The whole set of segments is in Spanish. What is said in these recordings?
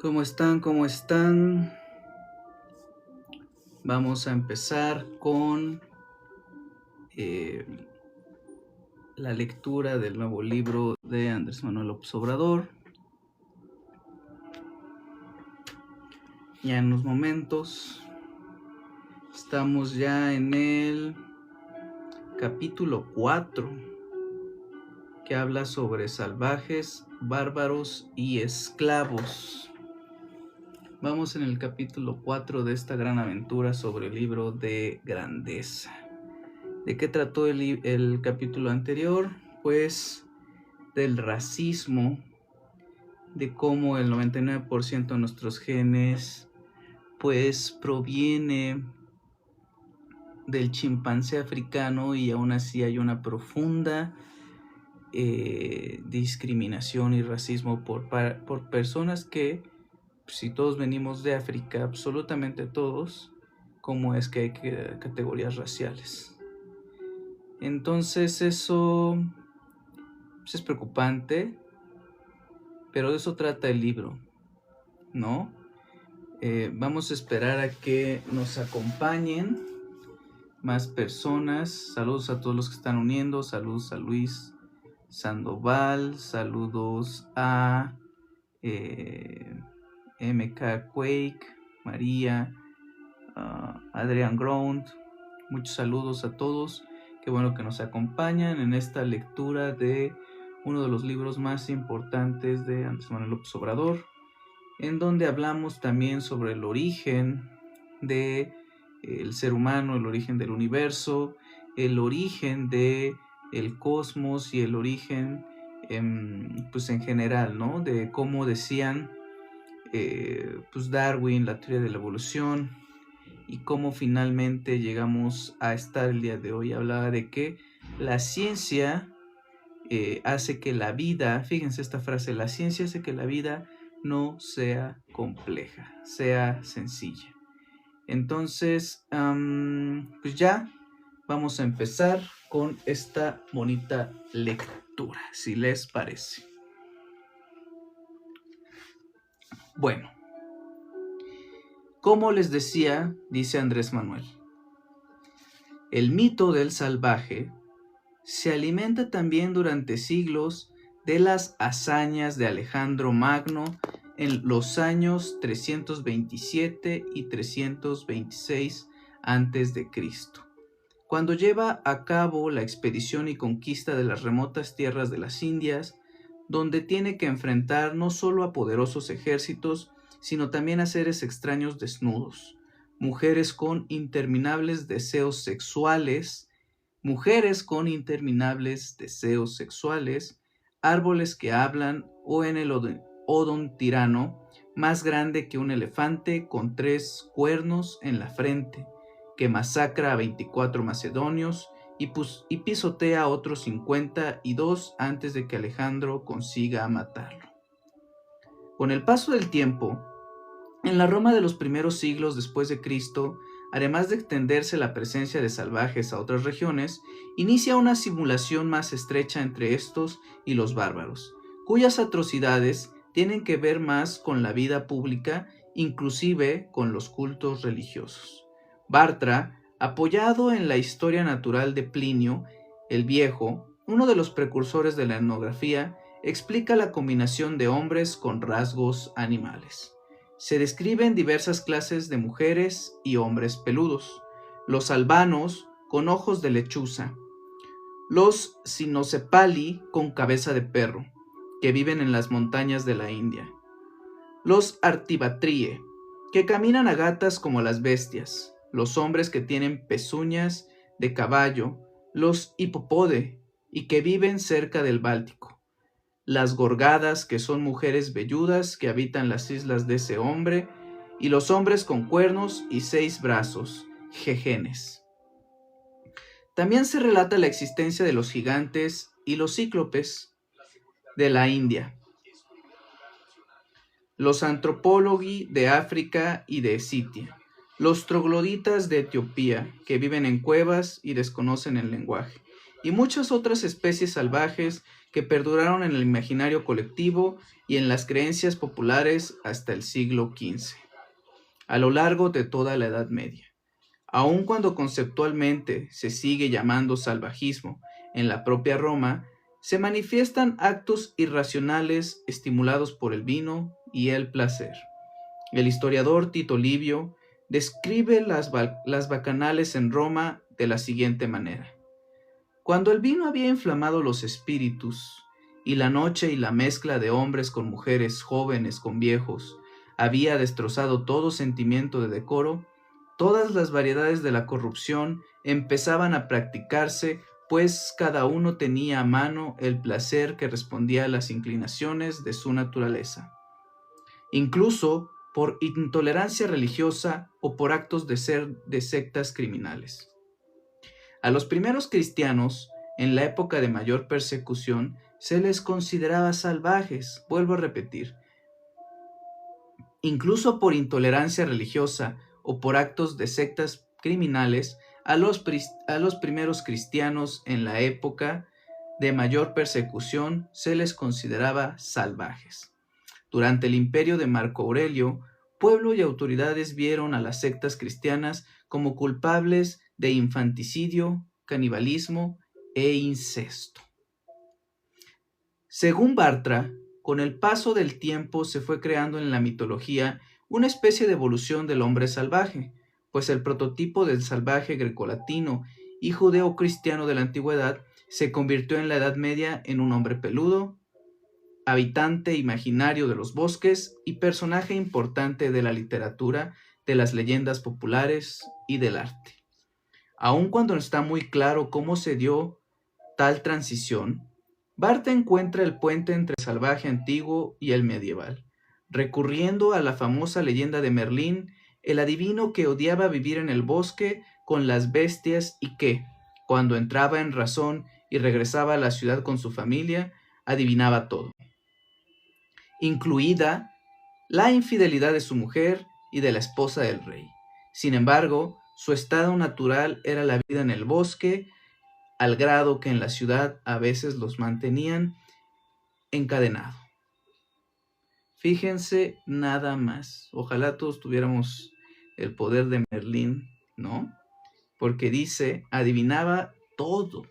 ¿Cómo están? ¿Cómo están? Vamos a empezar con la lectura del nuevo libro de Andrés Manuel López Obrador. Ya en unos momentos estamos ya en el capítulo 4, que habla sobre salvajes, bárbaros y esclavos. Vamos en el capítulo 4 de esta gran aventura sobre el libro de grandeza. ¿De qué trató el capítulo anterior? Pues del racismo, de cómo el 99% de nuestros genes pues proviene del chimpancé africano, y aún así hay una profunda discriminación y racismo por personas que, si todos venimos de África, absolutamente todos, ¿cómo es que hay categorías raciales? Entonces eso pues, es preocupante, pero de eso trata el libro, ¿no? Vamos a esperar a que nos acompañen más personas. Saludos a todos los que están uniendo. Saludos a Luis Sandoval. Saludos a MK Quake, María, Adrián Ground. Muchos saludos a todos. Qué bueno que nos acompañan en esta lectura de uno de los libros más importantes de Andrés Manuel López Obrador, en donde hablamos también sobre el origen del ser humano, el origen del universo, el origen del cosmos y el origen pues en general, ¿no? De cómo decían pues Darwin, la teoría de la evolución, y cómo finalmente llegamos a estar el día de hoy. Hablaba de que la ciencia hace que la vida, fíjense esta frase, la ciencia hace que la vida no sea compleja, sea sencilla. Entonces, pues ya vamos a empezar con esta bonita lectura, si les parece. Bueno, como les decía, dice Andrés Manuel, el mito del salvaje se alimenta también durante siglos de las hazañas de Alejandro Magno en los años 327 y 326 a.C., cuando lleva a cabo la expedición y conquista de las remotas tierras de las Indias, donde tiene que enfrentar no solo a poderosos ejércitos, sino también a seres extraños desnudos, mujeres con interminables deseos sexuales, árboles que hablan, o en el Odón tirano, más grande que un elefante con 3 cuernos en la frente, que masacra a 24 macedonios y pisotea a otros 52 antes de que Alejandro consiga matarlo. Con el paso del tiempo, en la Roma de los primeros siglos después de Cristo, además de extenderse la presencia de salvajes a otras regiones, inicia una simulación más estrecha entre estos y los bárbaros, cuyas atrocidades tienen que ver más con la vida pública, inclusive con los cultos religiosos. Bartra, apoyado en la historia natural de Plinio el Viejo, uno de los precursores de la etnografía, explica la combinación de hombres con rasgos animales. Se describen diversas clases de mujeres y hombres peludos: los albanos con ojos de lechuza, los cynocepali con cabeza de perro, que viven en las montañas de la India, los artibatrie, que caminan a gatas como las bestias, los hombres que tienen pezuñas de caballo, los hipopode, y que viven cerca del Báltico, las gorgadas, que son mujeres velludas que habitan las islas de ese hombre, y los hombres con cuernos y 6 brazos, jejenes. También se relata la existencia de los gigantes y los cíclopes de la India, los antropólogos de África y de Escitia, los trogloditas de Etiopía, que viven en cuevas y desconocen el lenguaje, y muchas otras especies salvajes que perduraron en el imaginario colectivo y en las creencias populares hasta el siglo XV, a lo largo de toda la Edad Media. Aun cuando conceptualmente se sigue llamando salvajismo en la propia Roma, se manifiestan actos irracionales estimulados por el vino y el placer. El historiador Tito Livio describe las bacanales en Roma de la siguiente manera. Cuando el vino había inflamado los espíritus, y la noche y la mezcla de hombres con mujeres, jóvenes con viejos, había destrozado todo sentimiento de decoro, todas las variedades de la corrupción empezaban a practicarse, pues cada uno tenía a mano el placer que respondía a las inclinaciones de su naturaleza. Incluso por intolerancia religiosa o por actos de sectas criminales. A los primeros cristianos, en la época de mayor persecución, se les consideraba salvajes, vuelvo a repetir. Incluso por intolerancia religiosa o por actos de sectas criminales, a los primeros cristianos en la época de mayor persecución se les consideraba salvajes. Durante el imperio de Marco Aurelio, pueblo y autoridades vieron a las sectas cristianas como culpables de infanticidio, canibalismo e incesto. Según Bartra, con el paso del tiempo se fue creando en la mitología una especie de evolución del hombre salvaje, pues el prototipo del salvaje grecolatino y judeo-cristiano de la antigüedad se convirtió en la Edad Media en un hombre peludo, habitante imaginario de los bosques y personaje importante de la literatura, de las leyendas populares y del arte. Aun cuando no está muy claro cómo se dio tal transición, Barthes encuentra el puente entre el salvaje antiguo y el medieval, recurriendo a la famosa leyenda de Merlín, el adivino que odiaba vivir en el bosque con las bestias y que, cuando entraba en razón y regresaba a la ciudad con su familia, adivinaba todo, incluida la infidelidad de su mujer y de la esposa del rey. Sin embargo, su estado natural era la vida en el bosque, al grado que en la ciudad a veces los mantenían encadenados. Fíjense nada más. Ojalá todos tuviéramos el poder de Merlín, ¿no? Porque dice, adivinaba todo,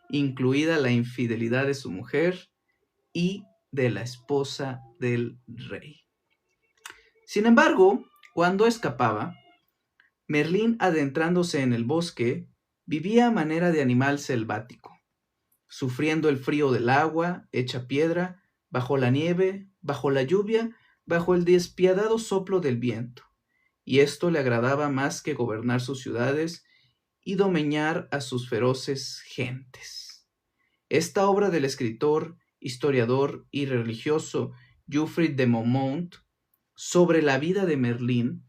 incluida la infidelidad de su mujer y de la esposa del rey. Sin embargo, cuando escapaba, Merlín, adentrándose en el bosque, vivía a manera de animal selvático, sufriendo el frío del agua hecha piedra, bajo la nieve, bajo la lluvia, bajo el despiadado soplo del viento, y esto le agradaba más que gobernar sus ciudades y domeñar a sus feroces gentes. Esta obra del escritor, historiador y religioso Geoffrey de Monmouth sobre la vida de Merlín,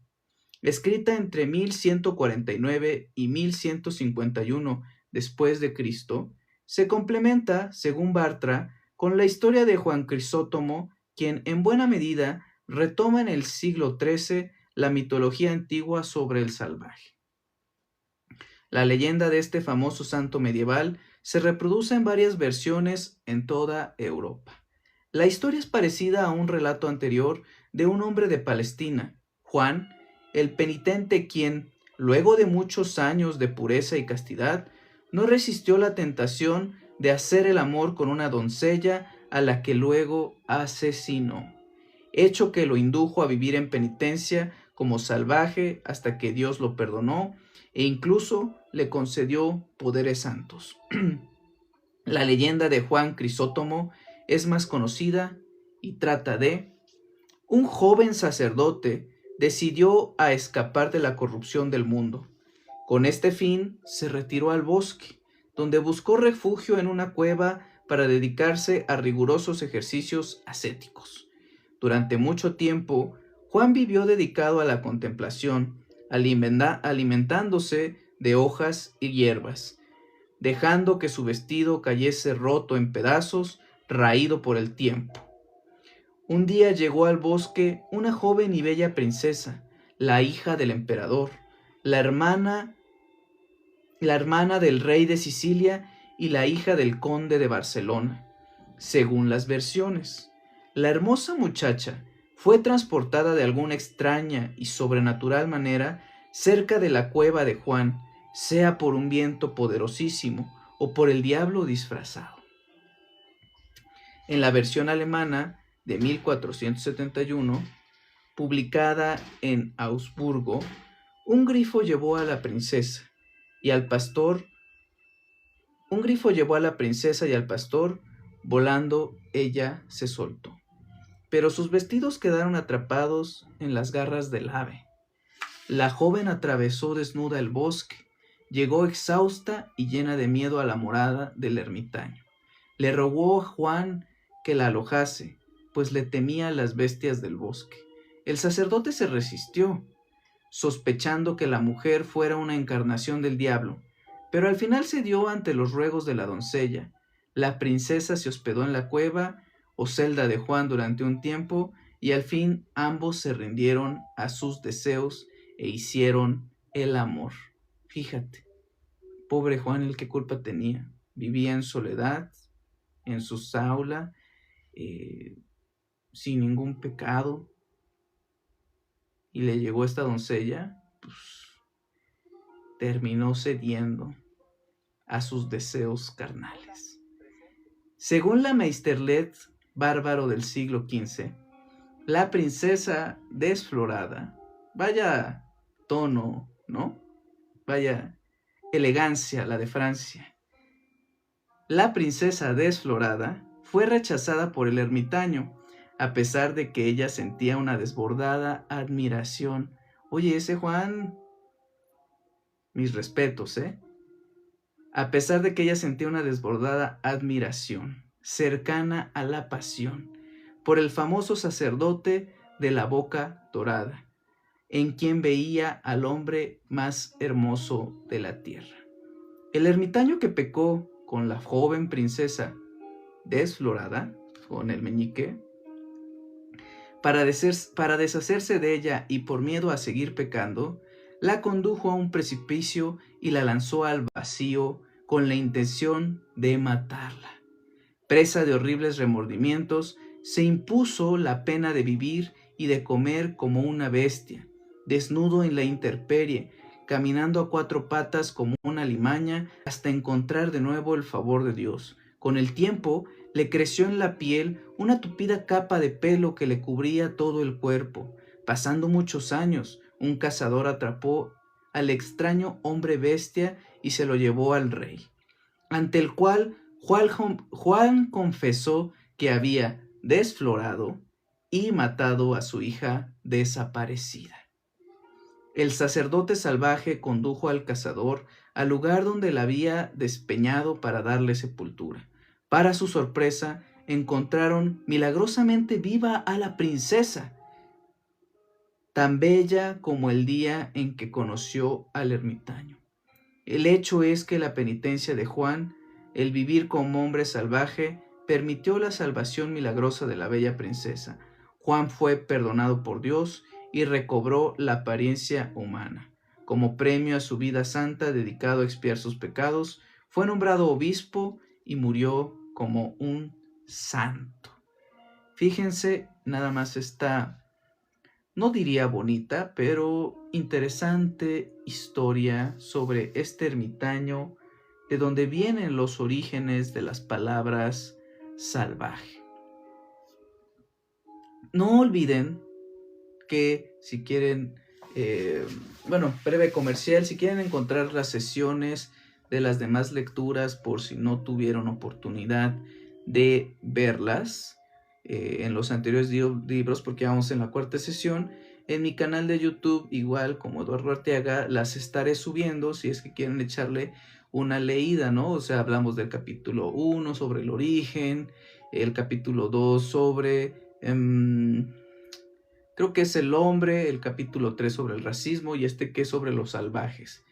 escrita entre 1149 y 1151 después de Cristo, se complementa, según Bartra, con la historia de Juan Crisótomo, quien en buena medida retoma en el siglo XIII la mitología antigua sobre el salvaje. La leyenda de este famoso santo medieval se reproduce en varias versiones en toda Europa. La historia es parecida a un relato anterior de un hombre de Palestina, Juan, el penitente, quien, luego de muchos años de pureza y castidad, no resistió la tentación de hacer el amor con una doncella a la que luego asesinó, hecho que lo indujo a vivir en penitencia como salvaje hasta que Dios lo perdonó e incluso le concedió poderes santos. La leyenda de Juan Crisótomo es más conocida y trata de un joven sacerdote decidió a escapar de la corrupción del mundo. Con este fin se retiró al bosque, donde buscó refugio en una cueva para dedicarse a rigurosos ejercicios ascéticos. Durante mucho tiempo, Juan vivió dedicado a la contemplación, alimentándose de hojas y hierbas, dejando que su vestido cayese roto en pedazos, raído por el tiempo. Un día llegó al bosque una joven y bella princesa, la hija del emperador, la hermana del rey de Sicilia, y la hija del conde de Barcelona. Según las versiones, la hermosa muchacha fue transportada de alguna extraña y sobrenatural manera cerca de la cueva de Juan, sea por un viento poderosísimo o por el diablo disfrazado. En la versión alemana de 1471, publicada en Augsburgo, un grifo llevó a la princesa y al pastor. Un grifo llevó a la princesa y al pastor, volando ella se soltó. Pero sus vestidos quedaron atrapados en las garras del ave. La joven atravesó desnuda el bosque, llegó exhausta y llena de miedo a la morada del ermitaño. Le rogó a Juan que la alojase, pues le temía las bestias del bosque. El sacerdote se resistió, sospechando que la mujer fuera una encarnación del diablo, pero al final cedió ante los ruegos de la doncella. La princesa se hospedó en la cueva o celda de Juan durante un tiempo, y al fin ambos se rindieron a sus deseos e hicieron el amor. Fíjate, pobre Juan, el que culpa tenía. Vivía en soledad, en su jaula, sin ningún pecado, y le llegó esta doncella, pues terminó cediendo a sus deseos carnales. Según la Meisterlet bárbaro del siglo XV, la princesa desflorada, vaya tono, ¿no? Vaya elegancia la de Francia. La princesa desflorada fue rechazada por el ermitaño, a pesar de que ella sentía una desbordada admiración. Oye, ese Juan, mis respetos, ¿eh? A pesar de que ella sentía una desbordada admiración, cercana a la pasión, por el famoso sacerdote de la boca dorada, en quien veía al hombre más hermoso de la tierra. El ermitaño que pecó con la joven princesa desflorada, con el meñique, para deshacerse de ella y por miedo a seguir pecando, la condujo a un precipicio y la lanzó al vacío con la intención de matarla. Presa de horribles remordimientos, se impuso la pena de vivir y de comer como una bestia, desnudo en la intemperie, caminando a cuatro patas como una alimaña hasta encontrar de nuevo el favor de Dios. Con el tiempo le creció en la piel una tupida capa de pelo que le cubría todo el cuerpo. Pasando muchos años, un cazador atrapó al extraño hombre bestia y se lo llevó al rey, ante el cual Juan confesó que había desflorado y matado a su hija desaparecida. El sacerdote salvaje condujo al cazador al lugar donde la había despeñado para darle sepultura. Para su sorpresa, encontraron milagrosamente viva a la princesa, tan bella como el día en que conoció al ermitaño. El hecho es que la penitencia de Juan, el vivir como hombre salvaje, permitió la salvación milagrosa de la bella princesa. Juan fue perdonado por Dios y recobró la apariencia humana. Como premio a su vida santa dedicado a expiar sus pecados, fue nombrado obispo y murió como un santo. Fíjense nada más esta, no diría bonita, pero interesante historia sobre este ermitaño, de donde vienen los orígenes de las palabras salvaje. No olviden que si quieren, breve comercial, si quieren encontrar las sesiones de las demás lecturas por si no tuvieron oportunidad de verlas en los anteriores libros, porque vamos en la cuarta sesión, en mi canal de YouTube, igual como Eduardo Arteaga, las estaré subiendo si es que quieren echarle una leída, ¿no? O sea, hablamos del capítulo 1 sobre el origen, el capítulo 2 sobre... creo que es el hombre, el capítulo 3 sobre el racismo y este que es sobre los salvajes.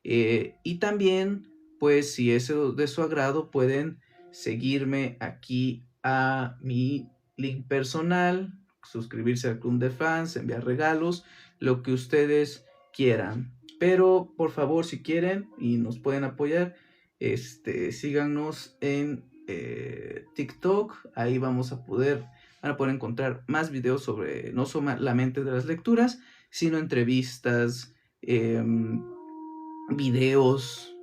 Y también, pues, si es de su agrado, pueden seguirme aquí a mi link personal, suscribirse al club de fans, enviar regalos, lo que ustedes quieran. Pero, por favor, si quieren y nos pueden apoyar, Síganos en TikTok. Ahí van a poder encontrar más videos sobre no solamente de las lecturas, sino entrevistas, videos,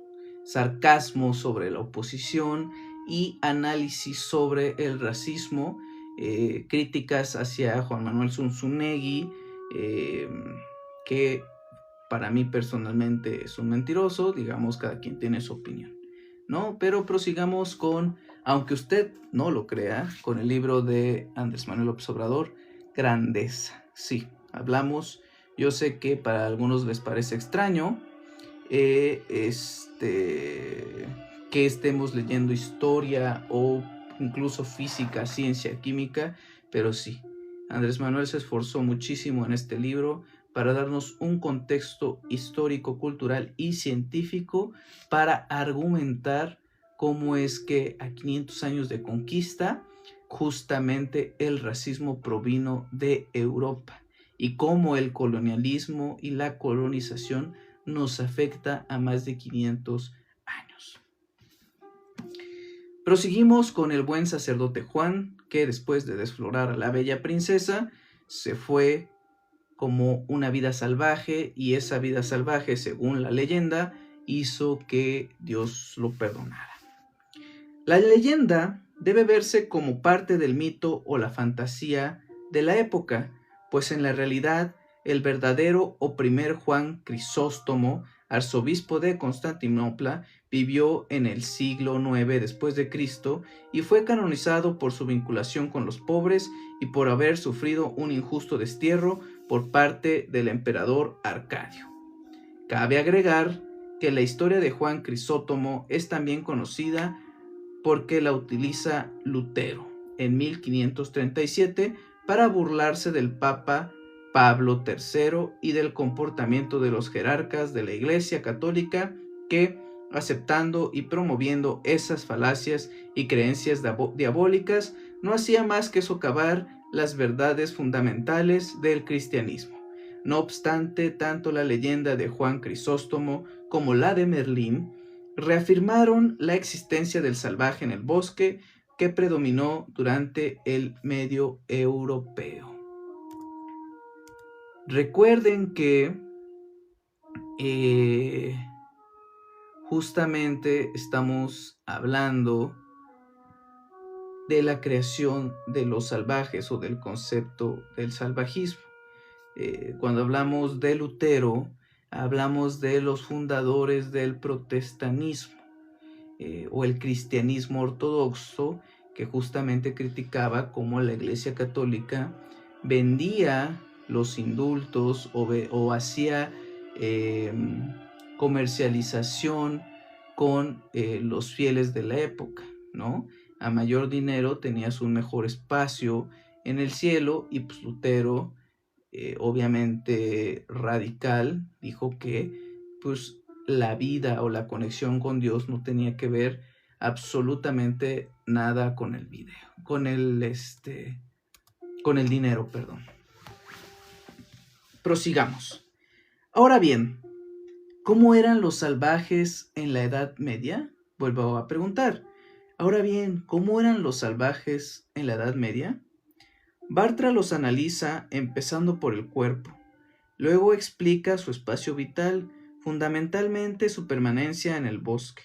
sarcasmo sobre la oposición y análisis sobre el racismo, críticas hacia Juan Manuel Zunzunegui, que para mí personalmente es un mentiroso. Digamos, cada quien tiene su opinión, ¿no? Pero prosigamos con, aunque usted no lo crea, con el libro de Andrés Manuel López Obrador, Grandeza. Sí, hablamos, yo sé que para algunos les parece extraño que estemos leyendo historia o incluso física, ciencia, química, pero sí, Andrés Manuel se esforzó muchísimo en este libro para darnos un contexto histórico, cultural y científico para argumentar cómo es que a 500 años de conquista, justamente el racismo provino de Europa y cómo el colonialismo y la colonización nos afecta a más de 500 años. Proseguimos con el buen sacerdote Juan, que después de desflorar a la bella princesa, se fue como una vida salvaje, y esa vida salvaje, según la leyenda, hizo que Dios lo perdonara. La leyenda debe verse como parte del mito o la fantasía de la época, pues en la realidad el verdadero o primer Juan Crisóstomo, arzobispo de Constantinopla, vivió en el siglo IX después de Cristo y fue canonizado por su vinculación con los pobres y por haber sufrido un injusto destierro por parte del emperador Arcadio. Cabe agregar que la historia de Juan Crisóstomo es también conocida porque la utiliza Lutero en 1537 para burlarse del Papa Pablo III y del comportamiento de los jerarcas de la Iglesia Católica que, aceptando y promoviendo esas falacias y creencias diabólicas, no hacía más que socavar las verdades fundamentales del cristianismo. No obstante, tanto la leyenda de Juan Crisóstomo como la de Merlín reafirmaron la existencia del salvaje en el bosque que predominó durante el medio europeo. Recuerden que justamente estamos hablando de la creación de los salvajes o del concepto del salvajismo. Cuando hablamos de Lutero, hablamos de los fundadores del protestantismo o el cristianismo ortodoxo, que justamente criticaba cómo la Iglesia Católica vendía los indultos o hacía comercialización con los fieles de la época, ¿no? A mayor dinero tenías un mejor espacio en el cielo, y pues Lutero, obviamente radical, dijo que pues la vida o la conexión con Dios no tenía que ver absolutamente nada con el dinero, perdón. Prosigamos. Ahora bien, ¿cómo eran los salvajes en la Edad Media? Vuelvo a preguntar. Ahora bien, ¿cómo eran los salvajes en la Edad Media? Bartra los analiza empezando por el cuerpo. Luego explica su espacio vital, fundamentalmente su permanencia en el bosque.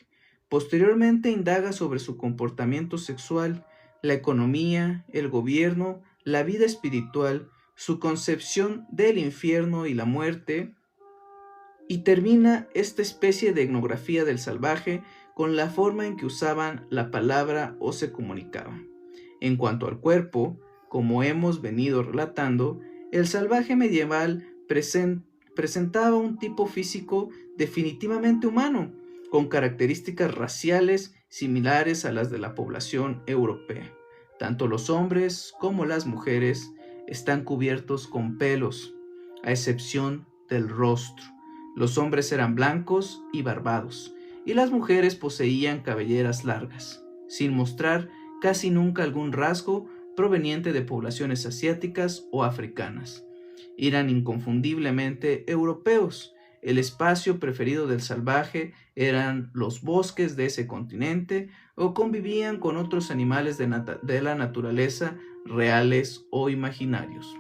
Posteriormente indaga sobre su comportamiento sexual, la economía, el gobierno, la vida espiritual, su concepción del infierno y la muerte, y termina esta especie de etnografía del salvaje con la forma en que usaban la palabra o se comunicaban. En cuanto al cuerpo, como hemos venido relatando, el salvaje medieval presentaba un tipo físico definitivamente humano, con características raciales similares a las de la población europea. Tanto los hombres como las mujeres están cubiertos con pelos, a excepción del rostro. Los hombres eran blancos y barbados, y las mujeres poseían cabelleras largas, sin mostrar casi nunca algún rasgo proveniente de poblaciones asiáticas o africanas. Eran inconfundiblemente europeos, El espacio preferido del salvaje eran los bosques de ese continente o convivían con otros animales de la naturaleza, reales o imaginarios.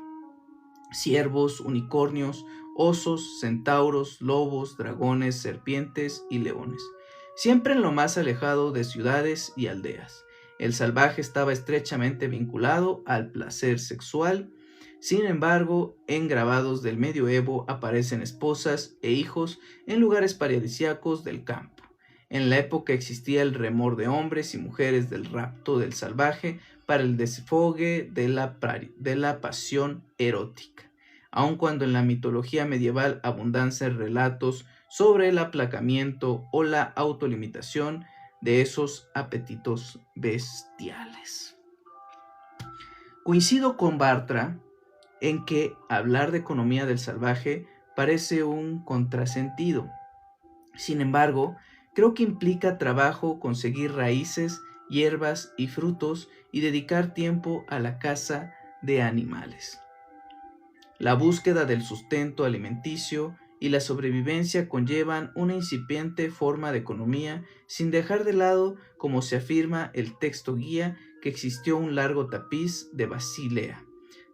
Ciervos, unicornios, osos, centauros, lobos, dragones, serpientes y leones, siempre en lo más alejado de ciudades y aldeas. El salvaje estaba estrechamente vinculado al placer sexual. Sin embargo, en grabados del medioevo aparecen esposas e hijos en lugares paradisíacos del campo. En la época existía el remor de hombres y mujeres del rapto del salvaje para el desfogue de la pasión erótica, aun cuando en la mitología medieval abundaban relatos sobre el aplacamiento o la autolimitación de esos apetitos bestiales. Coincido con Bartra en que hablar de economía del salvaje parece un contrasentido. Sin embargo, creo que implica trabajo conseguir raíces, hierbas y frutos y dedicar tiempo a la caza de animales. La búsqueda del sustento alimenticio y la sobrevivencia conllevan una incipiente forma de economía, sin dejar de lado, como se afirma el texto guía, que existió un largo tapiz de Basilea,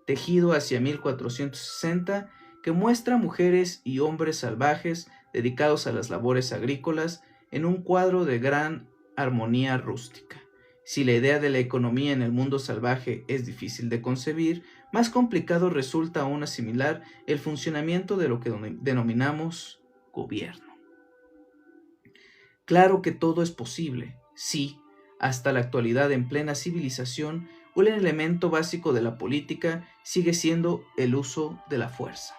tejido hacia 1460, que muestra mujeres y hombres salvajes dedicados a las labores agrícolas en un cuadro de gran armonía rústica. Si la idea de la economía en el mundo salvaje es difícil de concebir, más complicado resulta aún asimilar el funcionamiento de lo que denominamos gobierno. Claro que todo es posible, sí, hasta la actualidad en plena civilización, un elemento básico de la política sigue siendo el uso de la fuerza.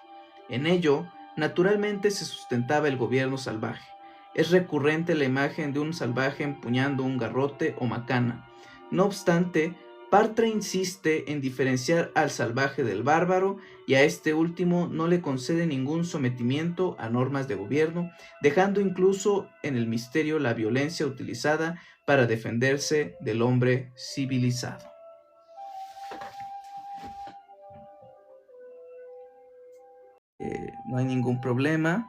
En ello, naturalmente se sustentaba el gobierno salvaje. Es recurrente la imagen de un salvaje empuñando un garrote o macana. No obstante, Bartra insiste en diferenciar al salvaje del bárbaro y a este último no le concede ningún sometimiento a normas de gobierno, dejando incluso en el misterio la violencia utilizada para defenderse del hombre civilizado. No hay ningún problema.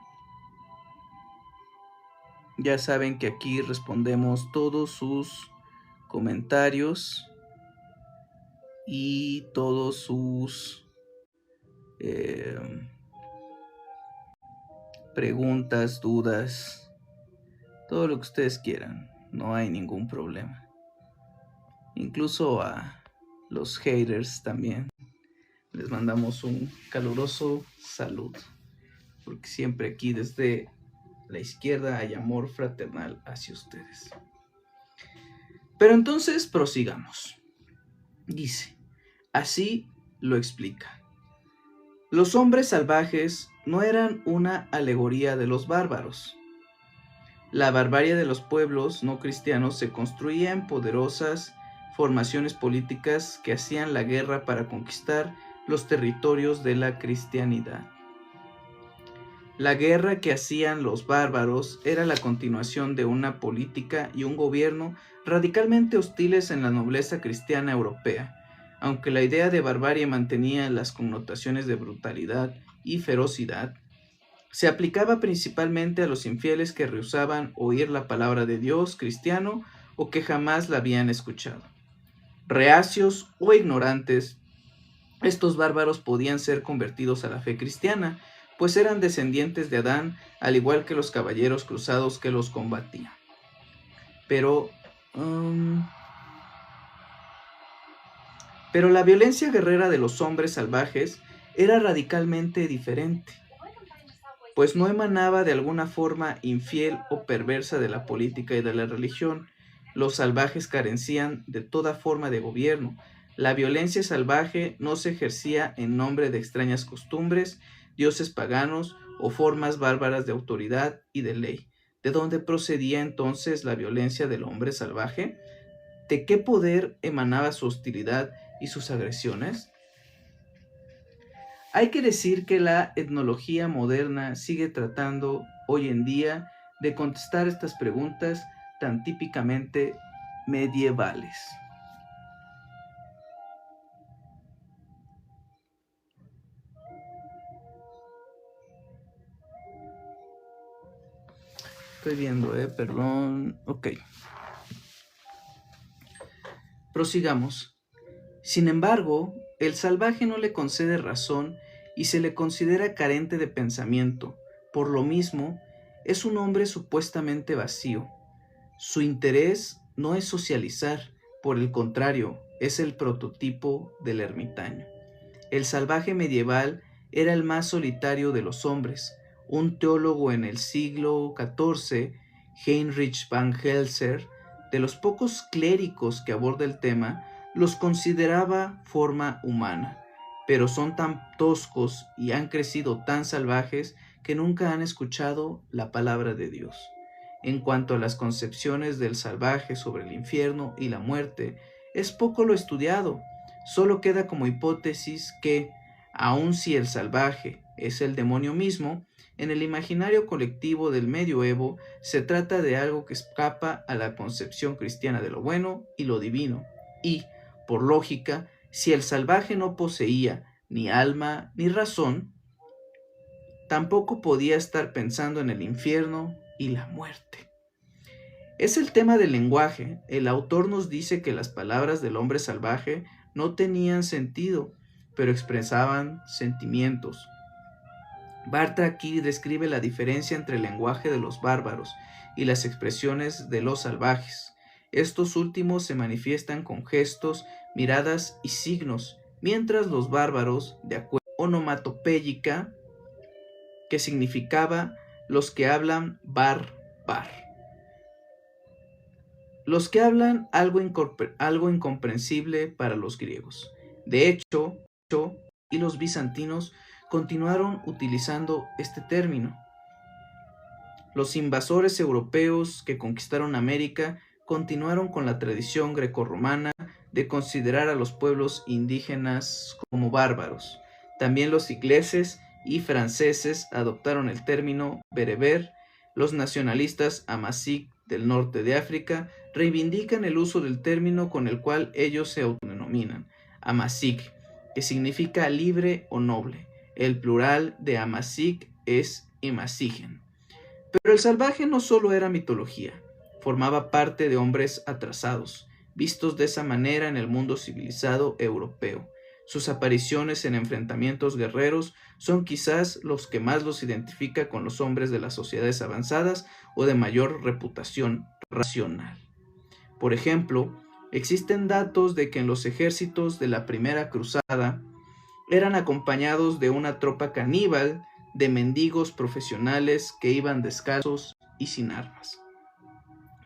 Ya saben que aquí respondemos todos sus comentarios y todos sus preguntas, dudas, todo lo que ustedes quieran. No hay ningún problema. Incluso a los haters también les mandamos un caluroso saludo, porque siempre aquí desde la izquierda hay amor fraternal hacia ustedes. Pero entonces prosigamos. Dice, así lo explica. Los hombres salvajes no eran una alegoría de los bárbaros. La barbarie de los pueblos no cristianos se construía en poderosas formaciones políticas que hacían la guerra para conquistar los territorios de la cristianidad. La guerra que hacían los bárbaros era la continuación de una política y un gobierno radicalmente hostiles en la nobleza cristiana europea, aunque la idea de barbarie mantenía las connotaciones de brutalidad y ferocidad. Se aplicaba principalmente a los infieles que rehusaban oír la palabra de Dios cristiano o que jamás la habían escuchado. Reacios o ignorantes, estos bárbaros podían ser convertidos a la fe cristiana, pues eran descendientes de Adán, al igual que los caballeros cruzados que los combatían. Pero la violencia guerrera de los hombres salvajes era radicalmente diferente, pues no emanaba de alguna forma infiel o perversa de la política y de la religión. Los salvajes carecían de toda forma de gobierno. La violencia salvaje no se ejercía en nombre de extrañas costumbres, dioses paganos o formas bárbaras de autoridad y de ley. ¿De dónde procedía entonces la violencia del hombre salvaje? ¿De qué poder emanaba su hostilidad y sus agresiones? Hay que decir que la etnología moderna sigue tratando hoy en día de contestar estas preguntas tan típicamente medievales. Estoy viendo, perdón. Ok. Prosigamos. Sin embargo, el salvaje no le concede razón y se le considera carente de pensamiento. Por lo mismo, es un hombre supuestamente vacío. Su interés no es socializar, por el contrario, es el prototipo del ermitaño. El salvaje medieval era el más solitario de los hombres. Un teólogo en el siglo XIV, Heinrich van Helser, de los pocos clérigos que aborda el tema, los consideraba forma humana, pero son tan toscos y han crecido tan salvajes que nunca han escuchado la palabra de Dios. En cuanto a las concepciones del salvaje sobre el infierno y la muerte, es poco lo estudiado. Solo queda como hipótesis que, aun si el salvaje es el demonio mismo, en el imaginario colectivo del medioevo se trata de algo que escapa a la concepción cristiana de lo bueno y lo divino, y, por lógica, si el salvaje no poseía ni alma ni razón, tampoco podía estar pensando en el infierno y la muerte. Es el tema del lenguaje. El autor nos dice que las palabras del hombre salvaje no tenían sentido, pero expresaban sentimientos. Bartra aquí describe la diferencia entre el lenguaje de los bárbaros y las expresiones de los salvajes. Estos últimos se manifiestan con gestos, miradas y signos, mientras los bárbaros, de acuerdo a onomatopéyica, que significaba los que hablan bar. Los que hablan algo incomprensible para los griegos. De hecho, y los bizantinos continuaron utilizando este término. Los invasores europeos que conquistaron América continuaron con la tradición grecorromana de considerar a los pueblos indígenas como bárbaros. También los ingleses y franceses adoptaron el término bereber. Los nacionalistas amazigh del norte de África reivindican el uso del término con el cual ellos se autodenominan, amazigh, que significa libre o noble. El plural de amazigh es imazighen. Pero el salvaje no solo era mitología, formaba parte de hombres atrasados, vistos de esa manera en el mundo civilizado europeo. Sus apariciones en enfrentamientos guerreros son quizás los que más los identifica con los hombres de las sociedades avanzadas o de mayor reputación racional. Por ejemplo, existen datos de que en los ejércitos de la Primera Cruzada eran acompañados de una tropa caníbal de mendigos profesionales que iban descalzos y sin armas,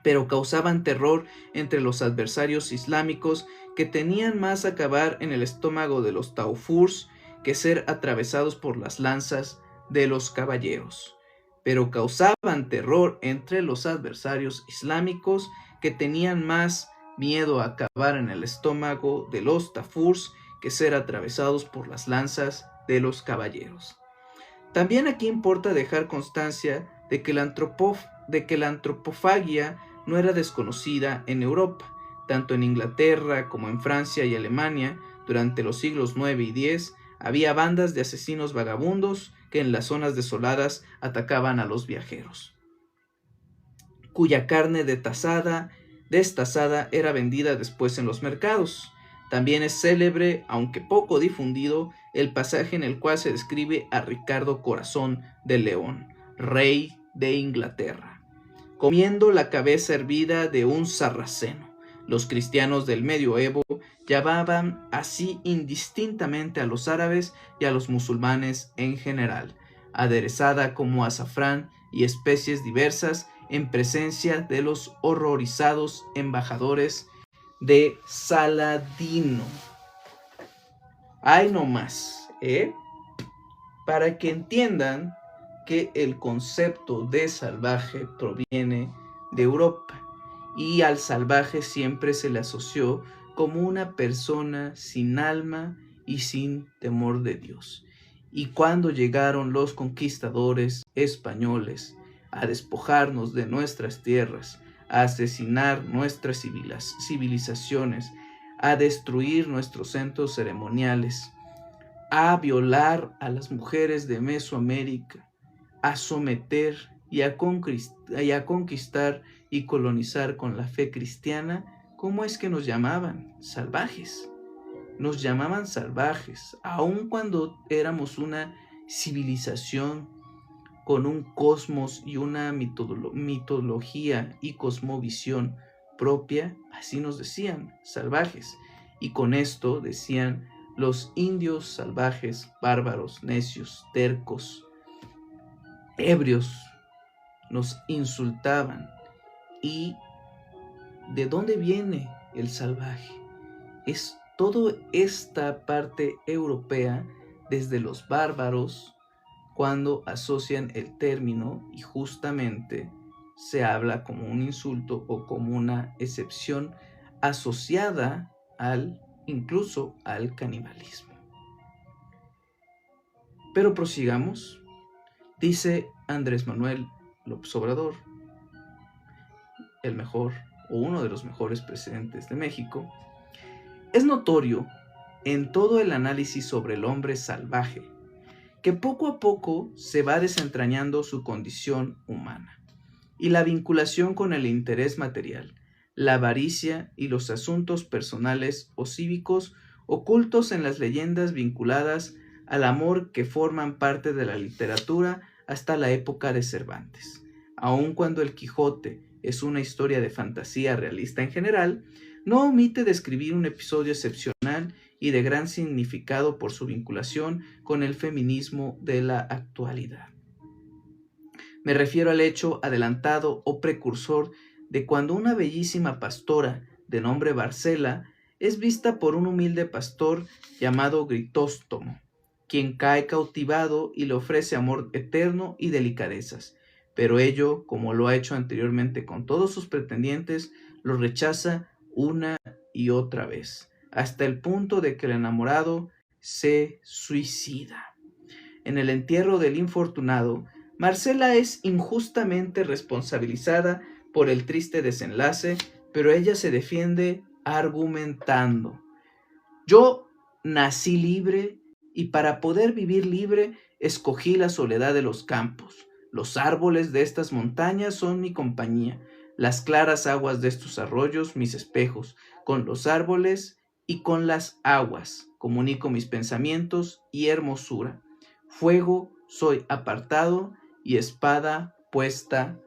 pero causaban terror entre los adversarios islámicos que tenían más acabar en el estómago de los taufurs que ser atravesados por las lanzas de los caballeros. Pero causaban terror entre los adversarios islámicos que tenían más miedo a acabar en el estómago de los taufurs que ser atravesados por las lanzas de los caballeros. También aquí importa dejar constancia de que la antropofagia no era desconocida en Europa. Tanto en Inglaterra como en Francia y Alemania, durante los siglos IX y X, había bandas de asesinos vagabundos que en las zonas desoladas atacaban a los viajeros, cuya carne destazada era vendida después en los mercados. También es célebre, aunque poco difundido, el pasaje en el cual se describe a Ricardo Corazón de León, rey de Inglaterra, comiendo la cabeza hervida de un sarraceno. Los cristianos del medioevo llamaban así indistintamente a los árabes y a los musulmanes en general, aderezada como azafrán y especies diversas en presencia de los horrorizados embajadores de Saladino. Ay, no más, para que entiendan que el concepto de salvaje proviene de Europa y al salvaje siempre se le asoció como una persona sin alma y sin temor de Dios. Y cuando llegaron los conquistadores españoles a despojarnos de nuestras tierras, a asesinar nuestras civilizaciones, a destruir nuestros centros ceremoniales, a violar a las mujeres de Mesoamérica, a someter y a conquistar y colonizar con la fe cristiana, ¿cómo es que nos llamaban? Salvajes. Nos llamaban salvajes, aun cuando éramos una civilización con un cosmos y una mitología y cosmovisión propia, así nos decían, salvajes. Y con esto decían los indios salvajes, bárbaros, necios, tercos, ebrios, nos insultaban. ¿Y de dónde viene el salvaje? Es toda esta parte europea, desde los bárbaros, cuando asocian el término y justamente se habla como un insulto o como una excepción asociada incluso al canibalismo. Pero prosigamos. Dice Andrés Manuel López Obrador, el mejor o uno de los mejores presidentes de México: es notorio en todo el análisis sobre el hombre salvaje que poco a poco se va desentrañando su condición humana y la vinculación con el interés material, la avaricia y los asuntos personales o cívicos ocultos en las leyendas vinculadas al amor que forman parte de la literatura hasta la época de Cervantes. Aun cuando el Quijote es una historia de fantasía realista en general, no omite describir un episodio excepcional y de gran significado por su vinculación con el feminismo de la actualidad. Me refiero al hecho adelantado o precursor de cuando una bellísima pastora de nombre Barcela es vista por un humilde pastor llamado Grisóstomo, quien cae cautivado y le ofrece amor eterno y delicadezas, pero ello, como lo ha hecho anteriormente con todos sus pretendientes, lo rechaza una y otra vez, hasta el punto de que el enamorado se suicida. En el entierro del infortunado, Marcela es injustamente responsabilizada por el triste desenlace, pero ella se defiende argumentando: yo nací libre y para poder vivir libre escogí la soledad de los campos. Los árboles de estas montañas son mi compañía, las claras aguas de estos arroyos mis espejos. Con los árboles y con las aguas comunico mis pensamientos y hermosura. Fuego soy apartado y espada puesta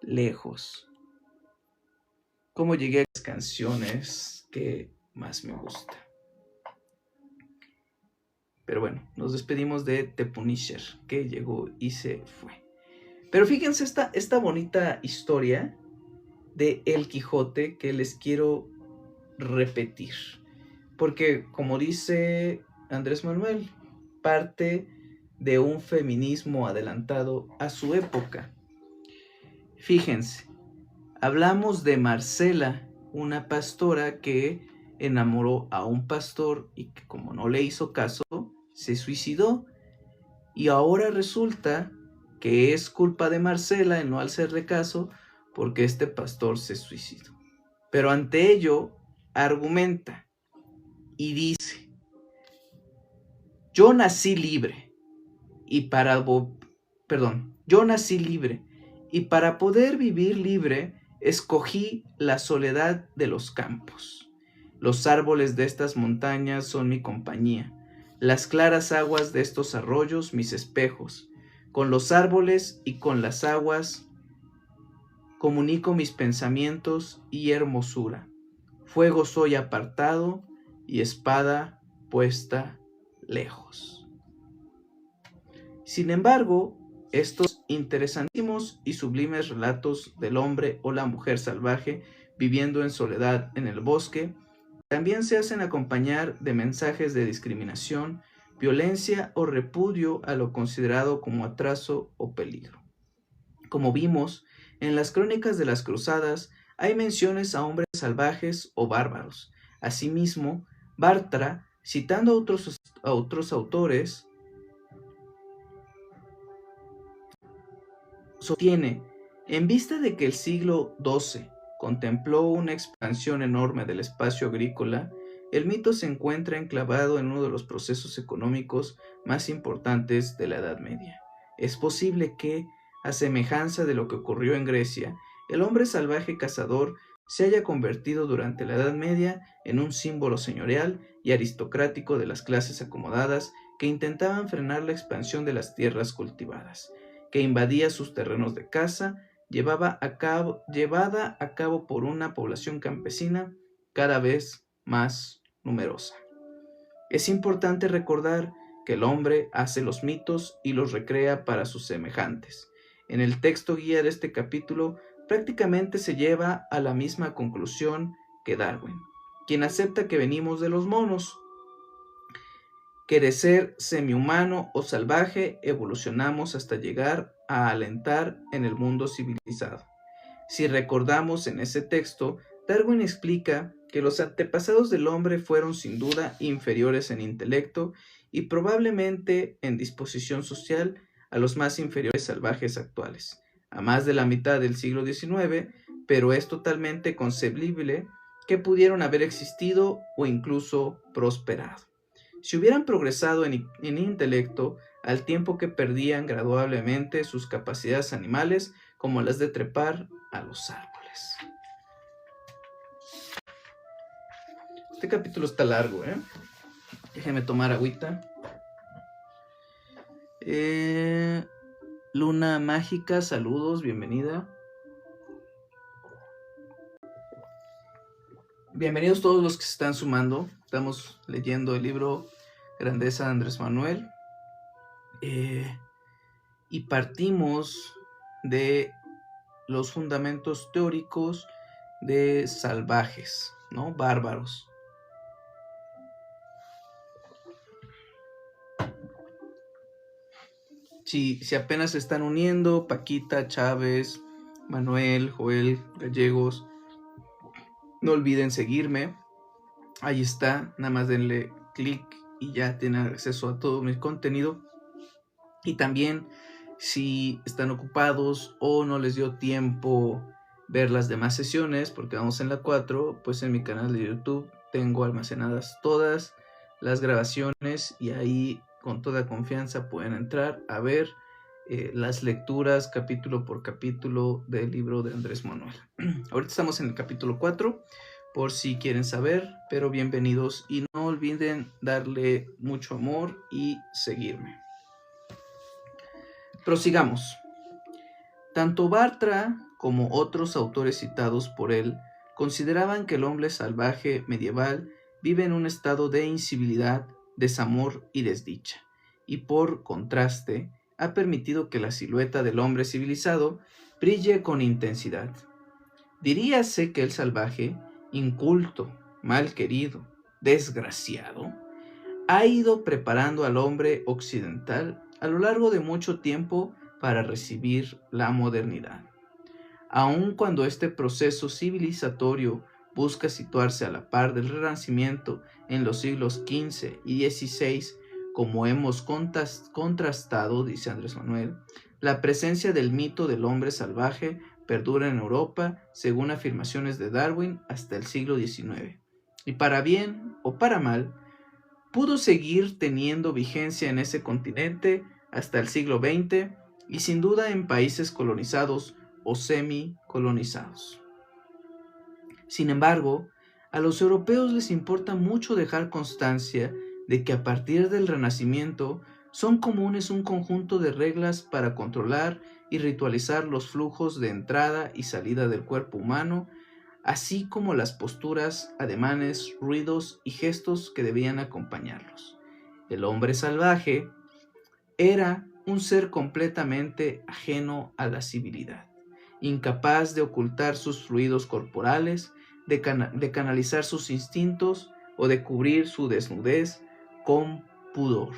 lejos. ¿Cómo llegué a las canciones que más me gustan? Pero bueno, nos despedimos de The Punisher, que llegó y se fue. Pero fíjense esta bonita historia de El Quijote que les quiero repetir. Porque, como dice Andrés Manuel, parte de un feminismo adelantado a su época. Fíjense, hablamos de Marcela, una pastora que enamoró a un pastor y que, como no le hizo caso, se suicidó. Y ahora resulta que es culpa de Marcela en no hacerle caso porque este pastor se suicidó. Pero ante ello argumenta y dice: yo nací libre y para poder vivir libre escogí la soledad de los campos. Los árboles de estas montañas son mi compañía, las claras aguas de estos arroyos mis espejos. Con los árboles y con las aguas comunico mis pensamientos y hermosura. Fuego soy apartado y espada puesta lejos. Sin embargo, estos interesantísimos y sublimes relatos del hombre o la mujer salvaje viviendo en soledad en el bosque también se hacen acompañar de mensajes de discriminación, violencia o repudio a lo considerado como atraso o peligro. Como vimos, en las crónicas de las cruzadas hay menciones a hombres salvajes o bárbaros. Asimismo, Bartra, citando a otros autores, sostiene: en vista de que el siglo XII contempló una expansión enorme del espacio agrícola, el mito se encuentra enclavado en uno de los procesos económicos más importantes de la Edad Media. Es posible que, a semejanza de lo que ocurrió en Grecia, el hombre salvaje cazador se haya convertido durante la Edad Media en un símbolo señorial y aristocrático de las clases acomodadas que intentaban frenar la expansión de las tierras cultivadas, que invadía sus terrenos de caza, llevada a cabo por una población campesina cada vez más numerosa. Es importante recordar que el hombre hace los mitos y los recrea para sus semejantes. En el texto guía de este capítulo prácticamente se lleva a la misma conclusión que Darwin, quien acepta que venimos de los monos, que de ser semihumano o salvaje evolucionamos hasta llegar a alentar en el mundo civilizado. Si recordamos en ese texto, Darwin explica que los antepasados del hombre fueron sin duda inferiores en intelecto y probablemente en disposición social a los más inferiores salvajes actuales, a más de la mitad del siglo XIX, pero es totalmente concebible que pudieron haber existido o incluso prosperado. Si hubieran progresado en intelecto al tiempo que perdían gradualmente sus capacidades animales, como las de trepar a los árboles. Este capítulo está largo, Déjenme tomar agüita. Luna Mágica, saludos, bienvenida. Bienvenidos todos los que se están sumando. Estamos leyendo el libro Grandeza de Andrés Manuel. Y partimos de los fundamentos teóricos de salvajes, ¿no? Bárbaros. Si apenas se están uniendo, Paquita, Chávez, Manuel, Joel, Gallegos, no olviden seguirme. Ahí está, nada más denle clic y ya tienen acceso a todo mi contenido. Y también, si están ocupados o no les dio tiempo ver las demás sesiones, porque vamos en la 4, pues en mi canal de YouTube tengo almacenadas todas las grabaciones y ahí con toda confianza pueden entrar a ver las lecturas capítulo por capítulo del libro de Andrés Manuel. Ahorita estamos en el capítulo 4, por si quieren saber, pero bienvenidos y no olviden darle mucho amor y seguirme. Prosigamos. Tanto Bartra como otros autores citados por él consideraban que el hombre salvaje medieval vive en un estado de incivilidad, desamor y desdicha, y por contraste ha permitido que la silueta del hombre civilizado brille con intensidad. Diríase que el salvaje, inculto, mal querido, desgraciado, ha ido preparando al hombre occidental a lo largo de mucho tiempo para recibir la modernidad. Aun cuando este proceso civilizatorio busca situarse a la par del Renacimiento en los siglos XV y XVI, como hemos contrastado, dice Andrés Manuel, la presencia del mito del hombre salvaje perdura en Europa, según afirmaciones de Darwin, hasta el siglo XIX. Y para bien o para mal, pudo seguir teniendo vigencia en ese continente hasta el siglo XX y sin duda en países colonizados o semi-colonizados. Sin embargo, a los europeos les importa mucho dejar constancia de que a partir del Renacimiento son comunes un conjunto de reglas para controlar y ritualizar los flujos de entrada y salida del cuerpo humano, así como las posturas, ademanes, ruidos y gestos que debían acompañarlos. El hombre salvaje era un ser completamente ajeno a la civilidad, incapaz de ocultar sus fluidos corporales, de canalizar sus instintos o de cubrir su desnudez con pudor.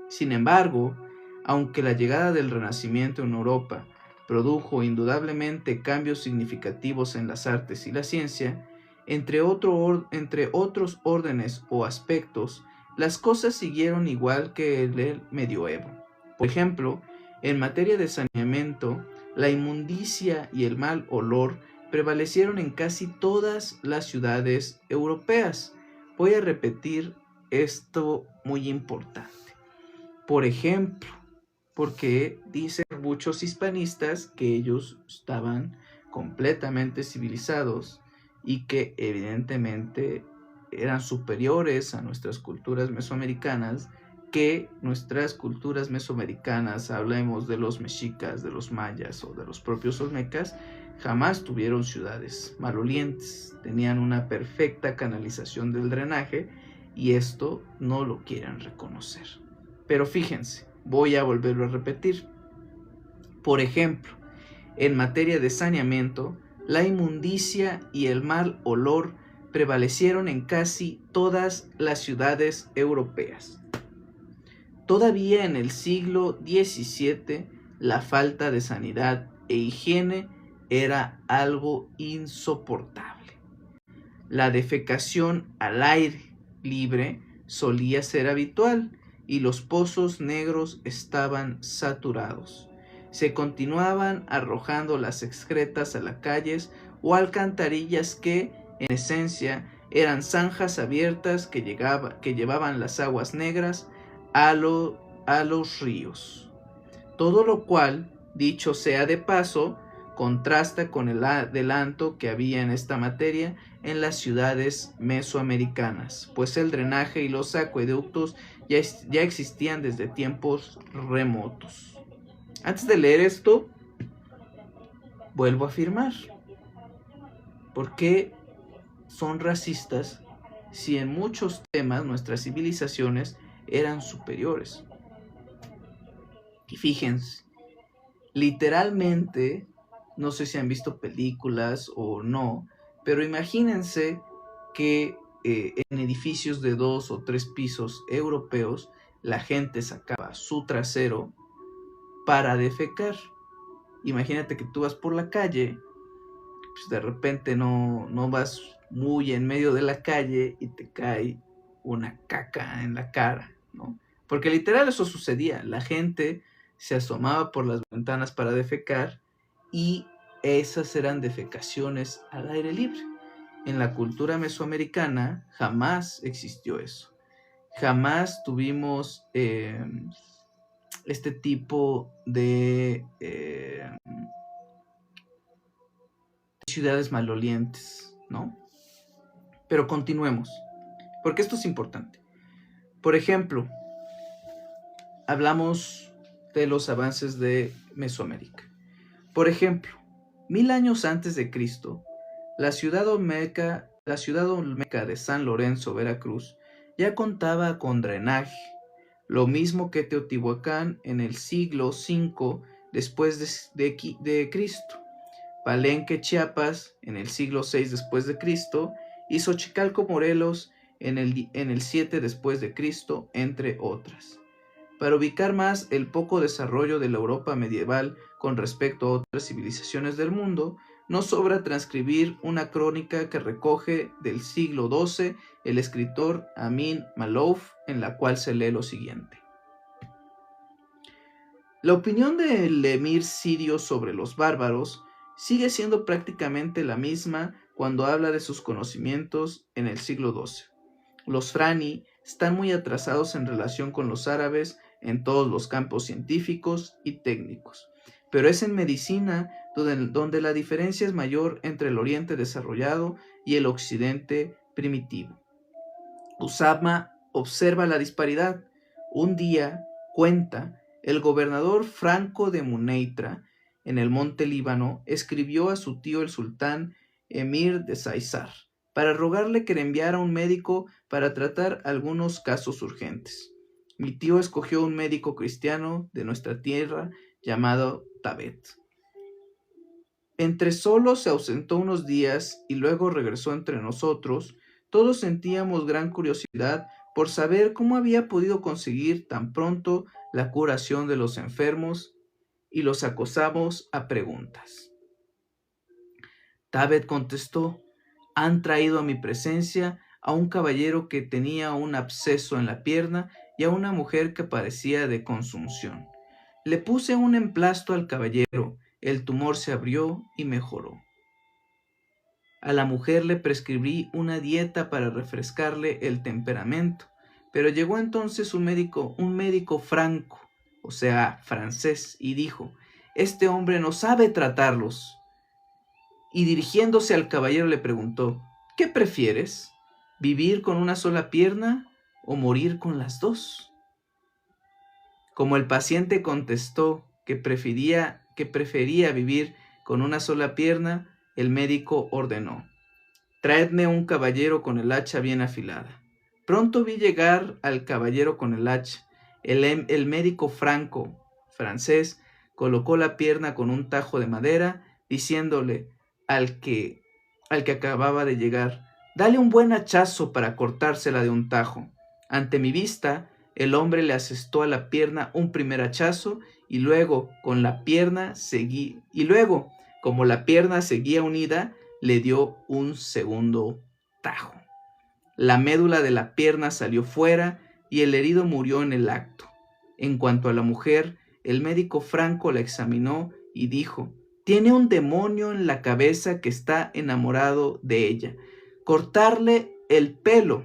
Sin embargo, aunque la llegada del Renacimiento en Europa produjo indudablemente cambios significativos en las artes y la ciencia, entre otros órdenes o aspectos, las cosas siguieron igual que en el medioevo. Por ejemplo, en materia de saneamiento, la inmundicia y el mal olor prevalecieron en casi todas las ciudades europeas. Voy a repetir esto muy importante. Por ejemplo, porque dice muchos hispanistas que ellos estaban completamente civilizados y que evidentemente eran superiores a nuestras culturas mesoamericanas, que nuestras culturas mesoamericanas, hablemos de los mexicas, de los mayas o de los propios olmecas, jamás tuvieron ciudades malolientes, tenían una perfecta canalización del drenaje y esto no lo quieren reconocer. Pero fíjense, voy a volverlo a repetir. Por ejemplo, en materia de saneamiento, la inmundicia y el mal olor prevalecieron en casi todas las ciudades europeas. Todavía en el siglo XVII, la falta de sanidad e higiene era algo insoportable. La defecación al aire libre solía ser habitual y los pozos negros estaban saturados. Se continuaban arrojando las excretas a las calles o alcantarillas que, en esencia, eran zanjas abiertas que llevaban las aguas negras a los ríos. Todo lo cual, dicho sea de paso, contrasta con el adelanto que había en esta materia en las ciudades mesoamericanas, pues el drenaje y los acueductos ya existían desde tiempos remotos. Antes de leer esto, vuelvo a afirmar, ¿por qué son racistas si en muchos temas nuestras civilizaciones eran superiores? Y fíjense, literalmente, no sé si han visto películas o no, pero imagínense que en edificios de 2 o 3 pisos europeos la gente sacaba su trasero para defecar. Imagínate que tú vas por la calle, pues de repente no vas muy en medio de la calle y te cae una caca en la cara, ¿no? Porque literal eso sucedía, la gente se asomaba por las ventanas para defecar y esas eran defecaciones al aire libre. En la cultura mesoamericana jamás existió eso. Jamás tuvimos este tipo de ciudades malolientes, ¿no? Pero continuemos, porque esto es importante. Por ejemplo, hablamos de los avances de Mesoamérica. Por ejemplo, 1000 años antes de Cristo, la ciudad olmeca de San Lorenzo, Veracruz, ya contaba con drenaje, lo mismo que Teotihuacán en el siglo V después de Cristo, Palenque, Chiapas en el siglo VI después de Cristo y Xochicalco, Morelos en el 7 después de Cristo, entre otras. Para ubicar más el poco desarrollo de la Europa medieval con respecto a otras civilizaciones del mundo, no sobra transcribir una crónica que recoge del siglo XII el escritor Amin Malouf, en la cual se lee lo siguiente. La opinión del emir sirio sobre los bárbaros sigue siendo prácticamente la misma cuando habla de sus conocimientos en el siglo XII. Los frani están muy atrasados en relación con los árabes en todos los campos científicos y técnicos, pero es en medicina donde la diferencia es mayor entre el Oriente desarrollado y el Occidente primitivo. Usama observa la disparidad. Un día, cuenta, el gobernador Franco de Muneitra, en el monte Líbano, escribió a su tío el sultán Emir de Saizar para rogarle que le enviara un médico para tratar algunos casos urgentes. Mi tío escogió un médico cristiano de nuestra tierra llamado Tabet. Entre solos se ausentó unos días y luego regresó entre nosotros. Todos sentíamos gran curiosidad por saber cómo había podido conseguir tan pronto la curación de los enfermos y los acosamos a preguntas. Tabet contestó: han traído a mi presencia a un caballero que tenía un absceso en la pierna y a una mujer que padecía de consunción. Le puse un emplasto al caballero, el tumor se abrió y mejoró. A la mujer le prescribí una dieta para refrescarle el temperamento, pero llegó entonces un médico franco, o sea, francés, y dijo: Este hombre no sabe tratarlos. Y dirigiéndose al caballero le preguntó, ¿qué prefieres? ¿Vivir con una sola pierna o morir con las dos? Como el paciente contestó que prefería vivir con una sola pierna, el médico ordenó, traedme un caballero con el hacha bien afilada. Pronto vi llegar al caballero con el hacha. El médico francés, colocó la pierna con un tajo de madera, diciéndole al que acababa de llegar, dale un buen hachazo para cortársela de un tajo. Ante mi vista, el hombre le asestó a la pierna un primer hachazo y luego, como la pierna seguía unida, le dio un segundo tajo. La médula de la pierna salió fuera y el herido murió en el acto. En cuanto a la mujer, el médico Franco la examinó y dijo, tiene un demonio en la cabeza que está enamorado de ella. Cortarle el pelo.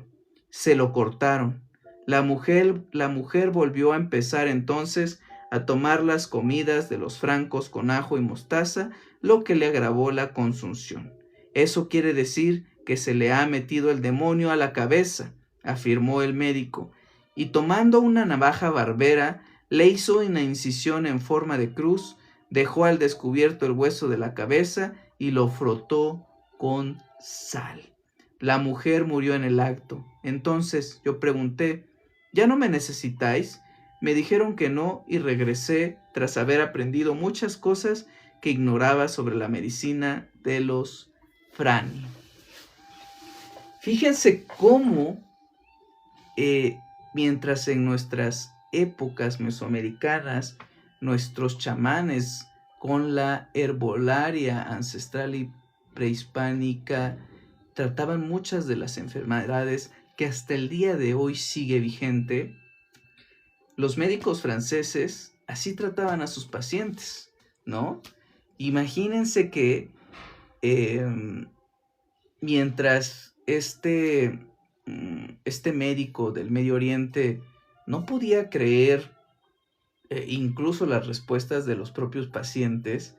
Se lo cortaron. La mujer volvió a empezar entonces a tomar las comidas de los francos con ajo y mostaza, lo que le agravó la consunción. Eso quiere decir que se le ha metido el demonio a la cabeza, afirmó el médico, y tomando una navaja barbera, le hizo una incisión en forma de cruz, dejó al descubierto el hueso de la cabeza y lo frotó con sal. La mujer murió en el acto. Entonces yo pregunté, ¿ya no me necesitáis? Me dijeron que no y regresé tras haber aprendido muchas cosas que ignoraba sobre la medicina de los Frani. Fíjense cómo, mientras en nuestras épocas mesoamericanas, nuestros chamanes con la herbolaria ancestral y prehispánica trataban muchas de las enfermedades que hasta el día de hoy sigue vigente, los médicos franceses así trataban a sus pacientes, ¿no? Imagínense que mientras este médico del Medio Oriente no podía creer incluso las respuestas de los propios pacientes,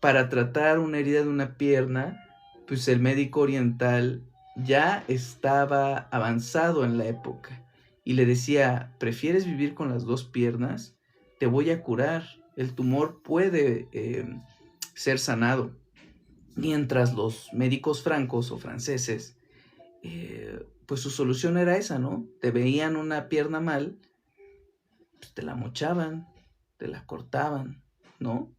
para tratar una herida de una pierna, pues el médico oriental ya estaba avanzado en la época y le decía, ¿prefieres vivir con las dos piernas? Te voy a curar, el tumor puede ser sanado. Mientras los médicos francos o franceses, pues su solución era esa, ¿no? Te veían una pierna mal, pues te la mochaban, te la cortaban, ¿no?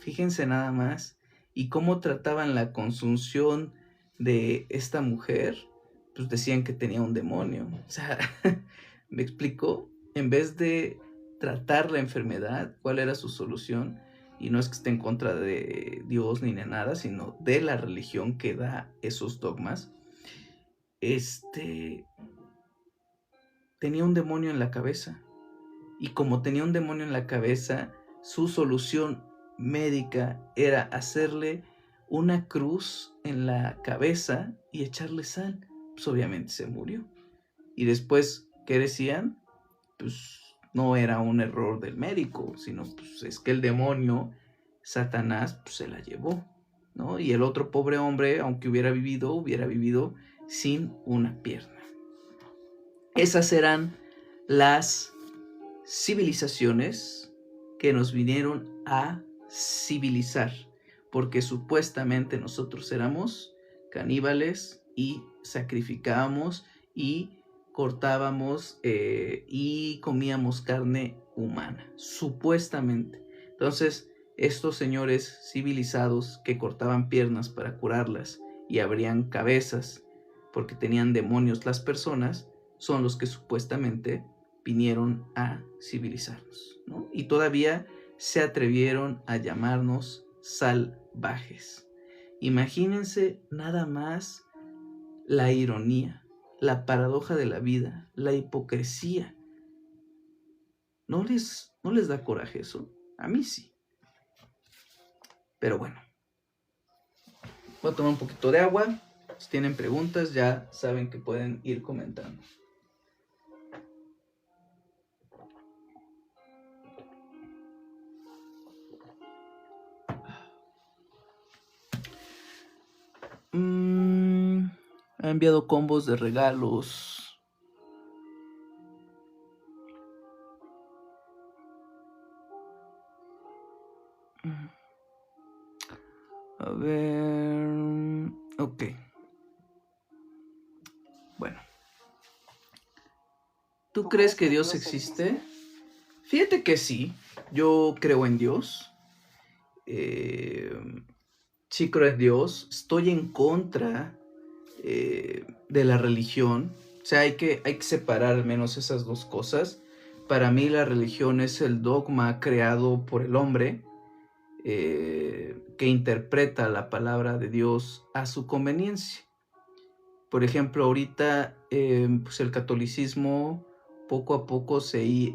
Fíjense nada más, y cómo trataban la consunción de esta mujer, pues decían que tenía un demonio. O sea, ¿me explico? En vez de tratar la enfermedad, ¿cuál era su solución? Y no es que esté en contra de Dios ni de nada, sino de la religión que da esos dogmas. Tenía un demonio en la cabeza. Y como tenía un demonio en la cabeza, su solución médica era hacerle una cruz en la cabeza y echarle sal. Pues obviamente se murió. Y después, ¿qué decían? Pues no era un error del médico, sino pues es que el demonio, Satanás, pues se la llevó, ¿no? Y el otro pobre hombre, aunque hubiera vivido sin una pierna. Esas eran las civilizaciones que nos vinieron a civilizar, porque supuestamente nosotros éramos caníbales y sacrificábamos y cortábamos y comíamos carne humana, supuestamente. Entonces, estos señores civilizados que cortaban piernas para curarlas y abrían cabezas porque tenían demonios las personas, son los que supuestamente vinieron a civilizarnos, ¿no? Y todavía se atrevieron a llamarnos salvajes. Imagínense nada más la ironía, la paradoja de la vida, la hipocresía. ¿No les da coraje eso? A mí sí. Pero bueno, voy a tomar un poquito de agua. Si tienen preguntas, ya saben que pueden ir comentando. Ha enviado combos de regalos. A ver. Ok. Bueno. ¿Tú crees que Dios existe? Fíjate que sí. Yo creo en Dios. Sí creo en Dios. Estoy en contra de la religión. O sea, hay que separar al menos esas dos cosas. Para mí la religión es el dogma creado por el hombre que interpreta la palabra de Dios a su conveniencia. Por ejemplo, ahorita pues el catolicismo poco a poco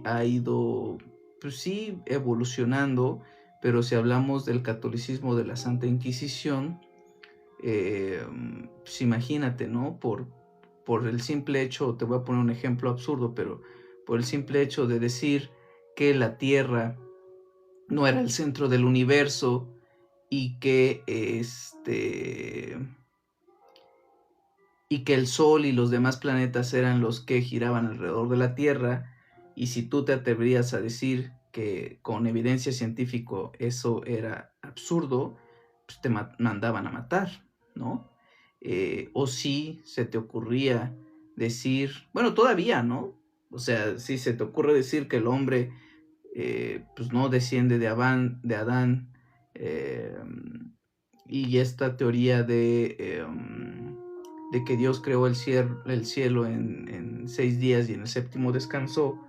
ha ido, pues sí, evolucionando, pero si hablamos del catolicismo de la Santa Inquisición, pues imagínate, ¿no? Por el simple hecho, te voy a poner un ejemplo absurdo, pero por el simple hecho de decir que la Tierra no era el centro del universo y que el Sol y los demás planetas eran los que giraban alrededor de la Tierra, y si tú te atreverías a decir que con evidencia científica eso era absurdo, pues te mandaban a matar, ¿no? O si se te ocurría decir, bueno, todavía, ¿no? O sea, si se te ocurre decir que el hombre pues no desciende de Adán, y esta teoría de que Dios creó el cielo en 6 días y en el séptimo descansó,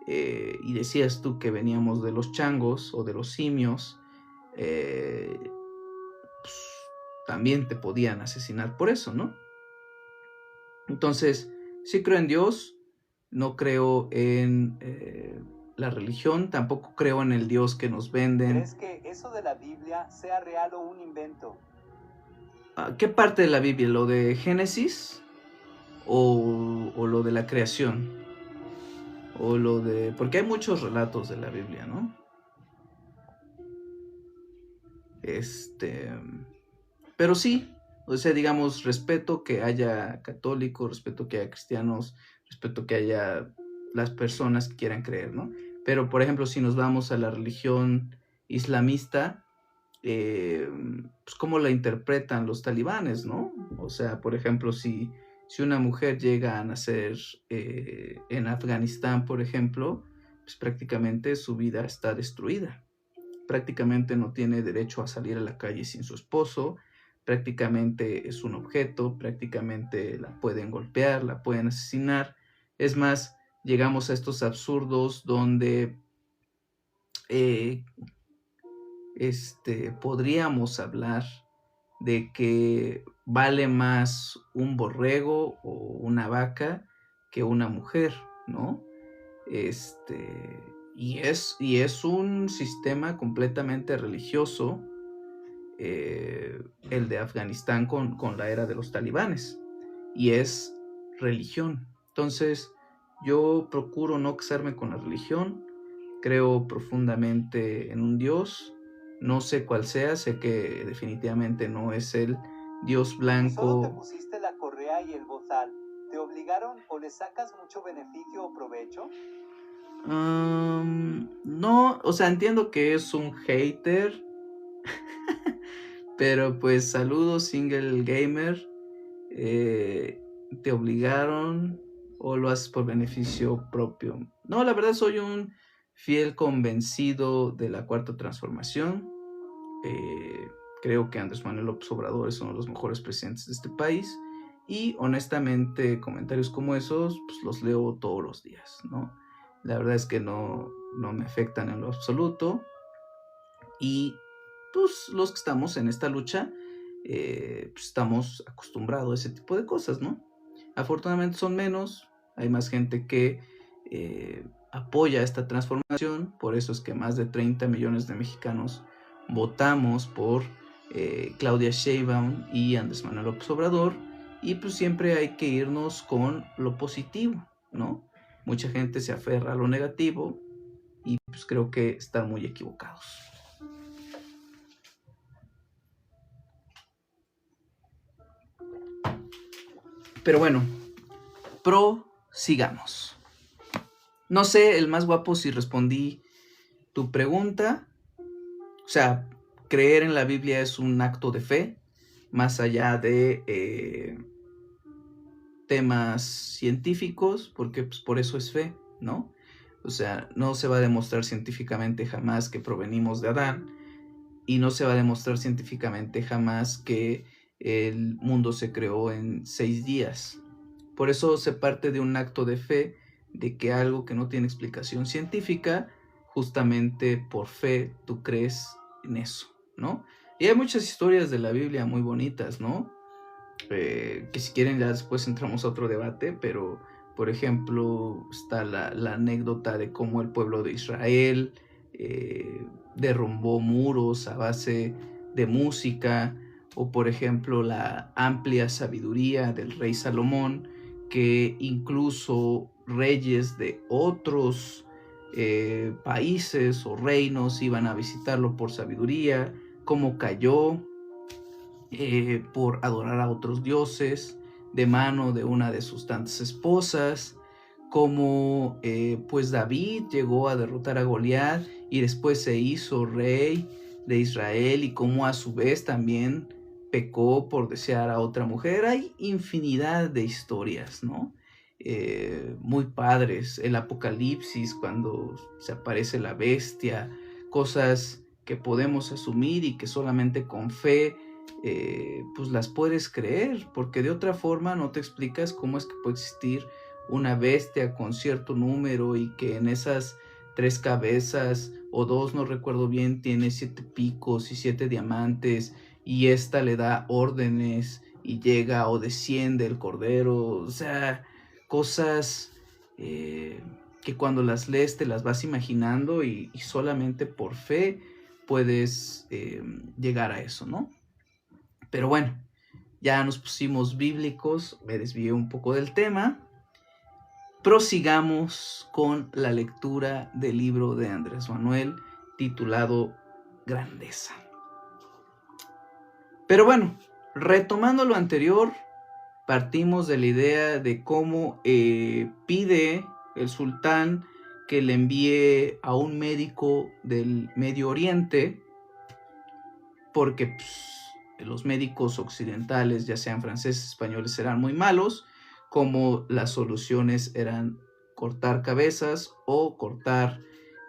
y decías tú que veníamos de los changos o de los simios, pues, también te podían asesinar por eso, ¿no? Entonces, sí creo en Dios, no creo en la religión, tampoco creo en el Dios que nos venden. ¿Crees que eso de la Biblia sea real o un invento? ¿Qué parte de la Biblia? ¿Lo de Génesis o lo de la creación? O lo de... Porque hay muchos relatos de la Biblia, ¿no? Pero sí, o sea, digamos, respeto que haya católicos, respeto que haya cristianos, respeto que haya las personas que quieran creer, ¿no? Pero, por ejemplo, si nos vamos a la religión islamista, pues cómo la interpretan los talibanes, ¿no? O sea, por ejemplo, si una mujer llega a nacer en Afganistán, por ejemplo, pues prácticamente su vida está destruida. Prácticamente no tiene derecho a salir a la calle sin su esposo, prácticamente es un objeto, prácticamente la pueden golpear, la pueden asesinar. Es más, llegamos a estos absurdos donde podríamos hablar de que vale más un borrego o una vaca que una mujer, ¿no? Y es un sistema completamente religioso, el de Afganistán con la era de los talibanes, y es religión. Entonces, yo procuro no casarme con la religión, creo profundamente en un Dios, no sé cuál sea, sé que definitivamente no es el Dios blanco. ¿Solo te pusiste la correa y el bozal? ¿Te obligaron o le sacas mucho beneficio o provecho? No, o sea, entiendo que es un hater, pero pues saludos, single gamer. ¿Te obligaron o lo haces por beneficio propio? No, la verdad soy un fiel convencido de la cuarta transformación. Creo que Andrés Manuel López Obrador es uno de los mejores presidentes de este país, y honestamente comentarios como esos pues los leo todos los días, ¿no? La verdad es que no me afectan en lo absoluto, y pues los que estamos en esta lucha pues estamos acostumbrados a ese tipo de cosas, ¿no? Afortunadamente son menos, hay más gente que apoya esta transformación, por eso es que más de 30 millones de mexicanos votamos por Claudia Sheinbaum y Andrés Manuel López Obrador, y pues siempre hay que irnos con lo positivo, ¿no? Mucha gente se aferra a lo negativo y pues creo que están muy equivocados. Pero bueno, prosigamos. No sé, el más guapo, si respondí tu pregunta. O sea, creer en la Biblia es un acto de fe, más allá de temas científicos, porque pues, por eso es fe, ¿no? O sea, no se va a demostrar científicamente jamás que provenimos de Adán, y no se va a demostrar científicamente jamás que el mundo se creó en 6 días. Por eso se parte de un acto de fe, de que algo que no tiene explicación científica, justamente por fe tú crees en eso, ¿no? Y hay muchas historias de la Biblia muy bonitas, ¿no? Que si quieren ya después entramos a otro debate, pero por ejemplo está la anécdota de cómo el pueblo de Israel derrumbó muros a base de música, o por ejemplo la amplia sabiduría del rey Salomón, que incluso reyes de otros países o reinos iban a visitarlo por sabiduría, cómo cayó por adorar a otros dioses de mano de una de sus tantas esposas, como pues David llegó a derrotar a Goliat y después se hizo rey de Israel, y como a su vez también pecó por desear a otra mujer. Hay infinidad de historias, ¿no? Muy padres. El Apocalipsis, cuando se aparece la bestia, cosas que podemos asumir y que solamente con fe pues las puedes creer, porque de otra forma no te explicas cómo es que puede existir una bestia con cierto número y que en esas 3 cabezas o 2, no recuerdo bien, tiene 7 picos y 7 diamantes, y esta le da órdenes y llega o desciende el cordero. O sea, cosas que cuando las lees te las vas imaginando, y solamente por fe puedes llegar a eso, ¿no? Pero bueno, ya nos pusimos bíblicos, me desvié un poco del tema. Prosigamos con la lectura del libro de Andrés Manuel titulado Grandeza. Pero bueno, retomando lo anterior, partimos de la idea de cómo pide el sultán que le envíe a un médico del Medio Oriente, porque pues, los médicos occidentales, ya sean franceses, españoles, eran muy malos, como las soluciones eran cortar cabezas o cortar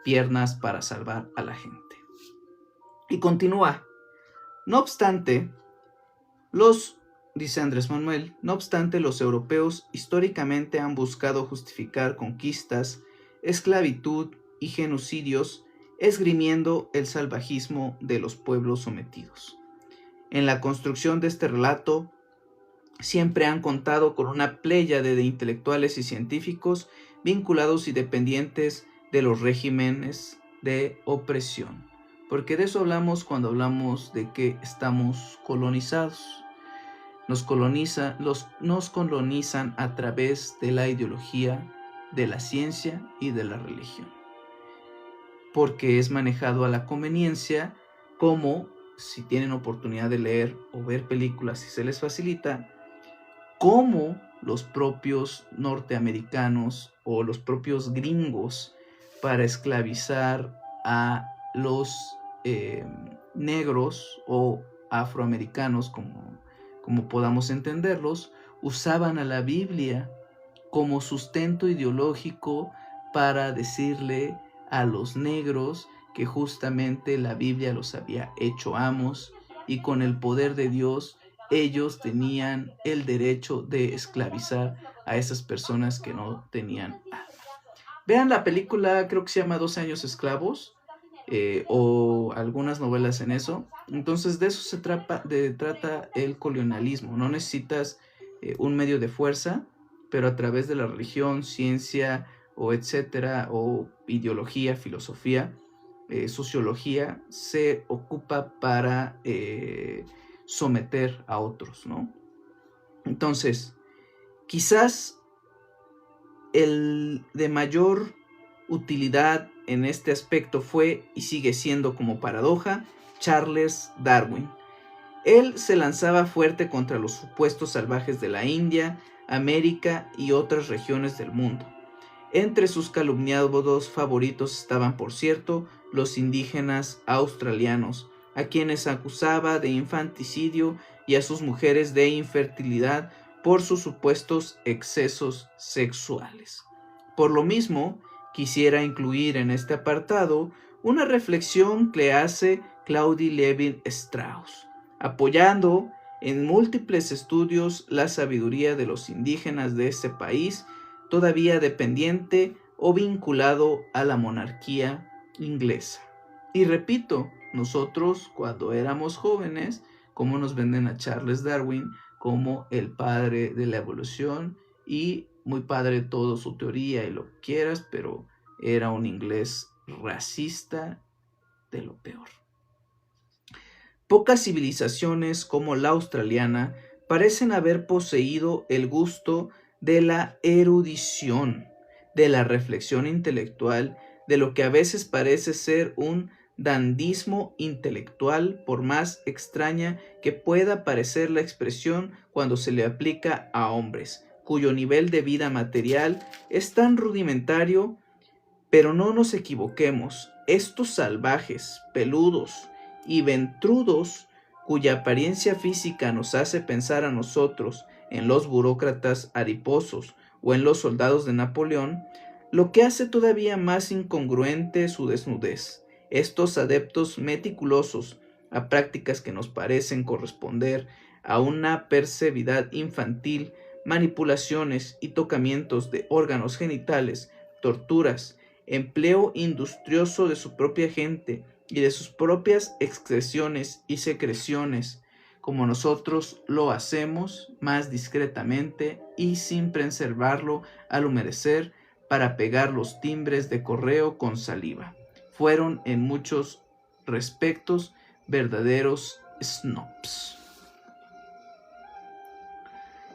piernas para salvar a la gente. Y continúa. No obstante, dice Andrés Manuel, no obstante, los europeos históricamente han buscado justificar conquistas, esclavitud y genocidios, esgrimiendo el salvajismo de los pueblos sometidos. En la construcción de este relato, siempre han contado con una pléyade de intelectuales y científicos vinculados y dependientes de los regímenes de opresión. Porque de eso hablamos cuando hablamos de que estamos colonizados. Nos colonizan a través de la ideología, de la ciencia y de la religión. Porque es manejado a la conveniencia, como, si tienen oportunidad de leer o ver películas y se les facilita, cómo los propios norteamericanos o los propios gringos, para esclavizar a los negros o afroamericanos, como podamos entenderlos, usaban a la Biblia como sustento ideológico para decirle a los negros que justamente la Biblia los había hecho amos, y con el poder de Dios ellos tenían el derecho de esclavizar a esas personas que no tenían alma. Vean la película, creo que se llama 12 años esclavos, o algunas novelas en eso. Entonces de eso se trata el colonialismo. No necesitas un medio de fuerza, pero a través de la religión, ciencia o etcétera, o ideología, filosofía, sociología, se ocupa para someter a otros, ¿no? Entonces, quizás el de mayor utilidad en este aspecto fue, y sigue siendo como paradoja, Charles Darwin. Él se lanzaba fuerte contra los supuestos salvajes de la India, América y otras regiones del mundo. Entre sus calumniados favoritos estaban, por cierto, los indígenas australianos, a quienes acusaba de infanticidio y a sus mujeres de infertilidad por sus supuestos excesos sexuales. Por lo mismo, quisiera incluir en este apartado una reflexión que hace Claudie Lévi-Strauss, apoyando en múltiples estudios la sabiduría de los indígenas de ese país, todavía dependiente o vinculado a la monarquía inglesa. Y repito, nosotros cuando éramos jóvenes, como nos venden a Charles Darwin como el padre de la evolución, y muy padre todo su teoría y lo que quieras, pero era un inglés racista de lo peor. Pocas civilizaciones como la australiana parecen haber poseído el gusto de la erudición, de la reflexión intelectual, de lo que a veces parece ser un dandismo intelectual, por más extraña que pueda parecer la expresión cuando se le aplica a hombres, cuyo nivel de vida material es tan rudimentario. Pero no nos equivoquemos, estos salvajes, peludos y ventrudos, cuya apariencia física nos hace pensar a nosotros en los burócratas adiposos o en los soldados de Napoleón, lo que hace todavía más incongruente su desnudez. Estos adeptos meticulosos a prácticas que nos parecen corresponder a una persevidad infantil, manipulaciones y tocamientos de órganos genitales, torturas, empleo industrioso de su propia gente y de sus propias excreciones y secreciones, como nosotros lo hacemos más discretamente y sin preservarlo al humedecer para pegar los timbres de correo con saliva. Fueron en muchos respectos verdaderos snobs.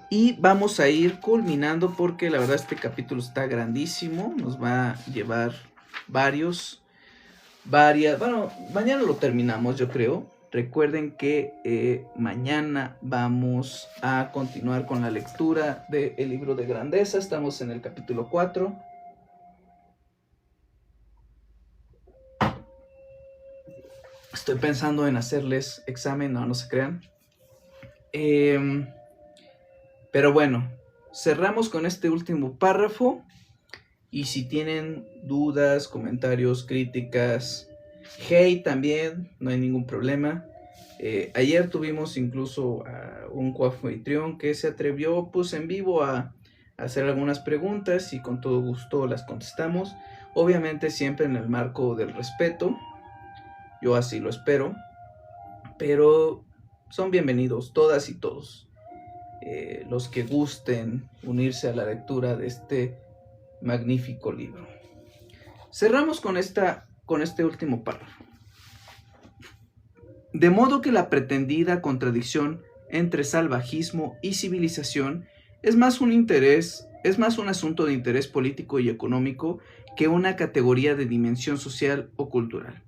Y vamos a ir culminando porque la verdad este capítulo está grandísimo, nos va a llevar bueno, mañana lo terminamos yo creo. Recuerden que mañana vamos a continuar con la lectura del libro de Grandeza, estamos en el capítulo 4. Estoy pensando en hacerles examen, no se crean. Pero bueno, cerramos con este último párrafo y si tienen dudas, comentarios, críticas, hate también, no hay ningún problema. Ayer tuvimos incluso a un coanfitrión que se atrevió pues en vivo a hacer algunas preguntas y con todo gusto las contestamos. Obviamente siempre en el marco del respeto, yo así lo espero, pero son bienvenidos todas y todos. Los que gusten unirse a la lectura de este magnífico libro. Cerramos con este último párrafo. De modo que la pretendida contradicción entre salvajismo y civilización es más un asunto de interés político y económico que una categoría de dimensión social o cultural.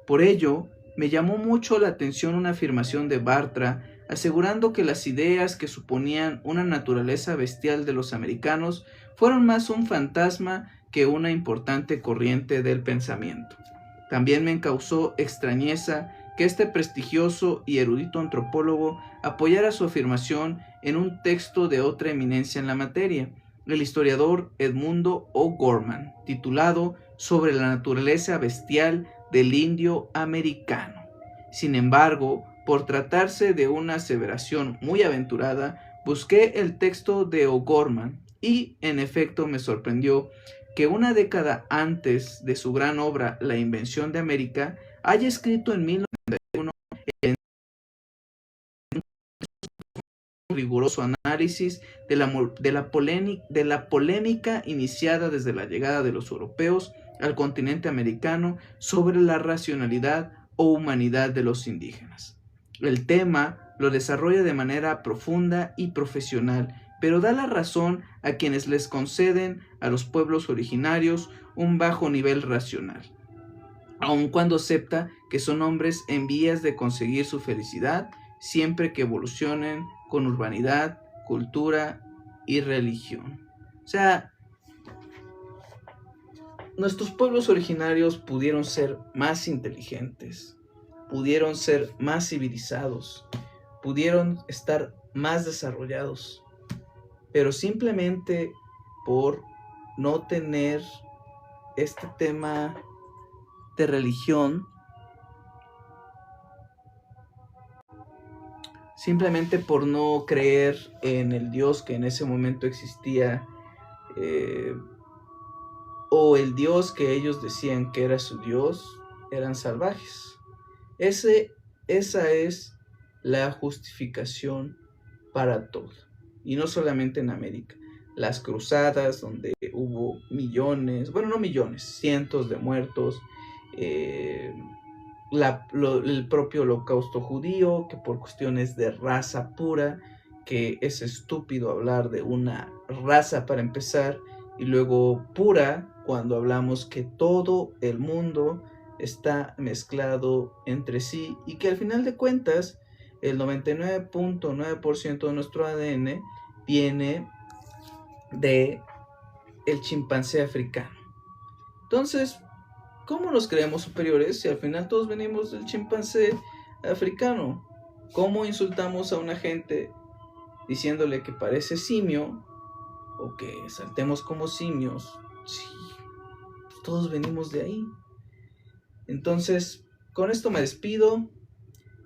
Por ello, me llamó mucho la atención una afirmación de Bartra asegurando que las ideas que suponían una naturaleza bestial de los americanos fueron más un fantasma que una importante corriente del pensamiento. También me causó extrañeza que este prestigioso y erudito antropólogo apoyara su afirmación en un texto de otra eminencia en la materia, el historiador Edmundo O'Gorman, titulado Sobre la naturaleza bestial del indio americano. Sin embargo, por tratarse de una aseveración muy aventurada, busqué el texto de O'Gorman y, en efecto, me sorprendió que una década antes de su gran obra La invención de América, haya escrito en 1991 un riguroso análisis de la polémica iniciada desde la llegada de los europeos al continente americano sobre la racionalidad o humanidad de los indígenas. El tema lo desarrolla de manera profunda y profesional, pero da la razón a quienes les conceden a los pueblos originarios un bajo nivel racional, aun cuando acepta que son hombres en vías de conseguir su felicidad siempre que evolucionen con urbanidad, cultura y religión. O sea, nuestros pueblos originarios pudieron ser más inteligentes, pudieron ser más civilizados, pudieron estar más desarrollados, pero simplemente por no tener este tema de religión, simplemente por no creer en el Dios que en ese momento existía, o el Dios que ellos decían que era su Dios, eran salvajes. Esa es la justificación para todo. Y no solamente en América. Las cruzadas, donde hubo millones, bueno, no millones, cientos de muertos. El propio holocausto judío, que por cuestiones de raza pura, que es estúpido hablar de una raza para empezar, y luego pura cuando hablamos que todo el mundo está mezclado entre sí y que al final de cuentas el 99.9% de nuestro ADN viene de el chimpancé africano. Entonces, ¿cómo nos creemos superiores si al final todos venimos del chimpancé africano? ¿Cómo insultamos a una gente diciéndole que parece simio o que saltemos como simios? Sí, pues todos venimos de ahí. Entonces, con esto me despido,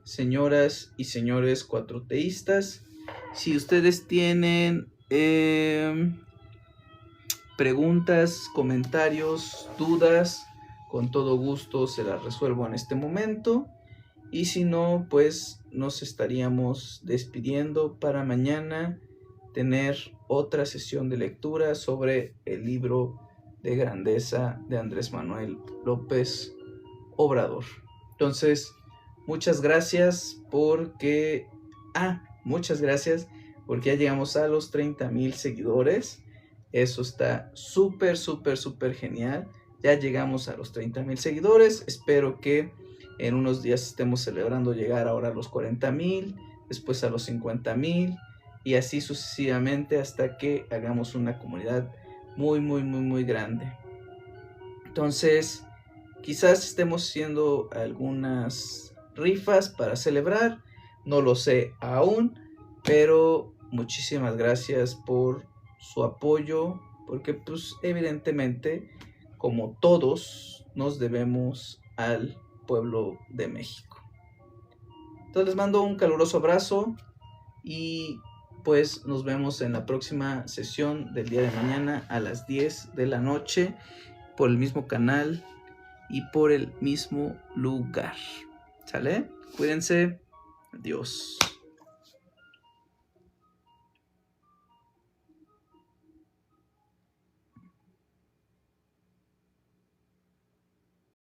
señoras y señores cuatroteístas. Si ustedes tienen preguntas, comentarios, dudas, con todo gusto se las resuelvo en este momento. Y si no, pues nos estaríamos despidiendo para mañana tener otra sesión de lectura sobre el libro de Grandeza de Andrés Manuel López Obrador. Entonces, muchas gracias porque ya llegamos a los 30,000 seguidores. Eso está súper genial. Ya llegamos a los 30,000 seguidores. Espero que en unos días estemos celebrando llegar ahora a los 40,000, después a los 50,000 y así sucesivamente hasta que hagamos una comunidad muy grande. Entonces, quizás estemos haciendo algunas rifas para celebrar, no lo sé aún, pero muchísimas gracias por su apoyo, porque pues evidentemente, como todos, nos debemos al pueblo de México. Entonces les mando un caluroso abrazo y pues nos vemos en la próxima sesión del día de mañana a las 10 de la noche por el mismo canal y por el mismo lugar. ¿Sale? Cuídense. Adiós.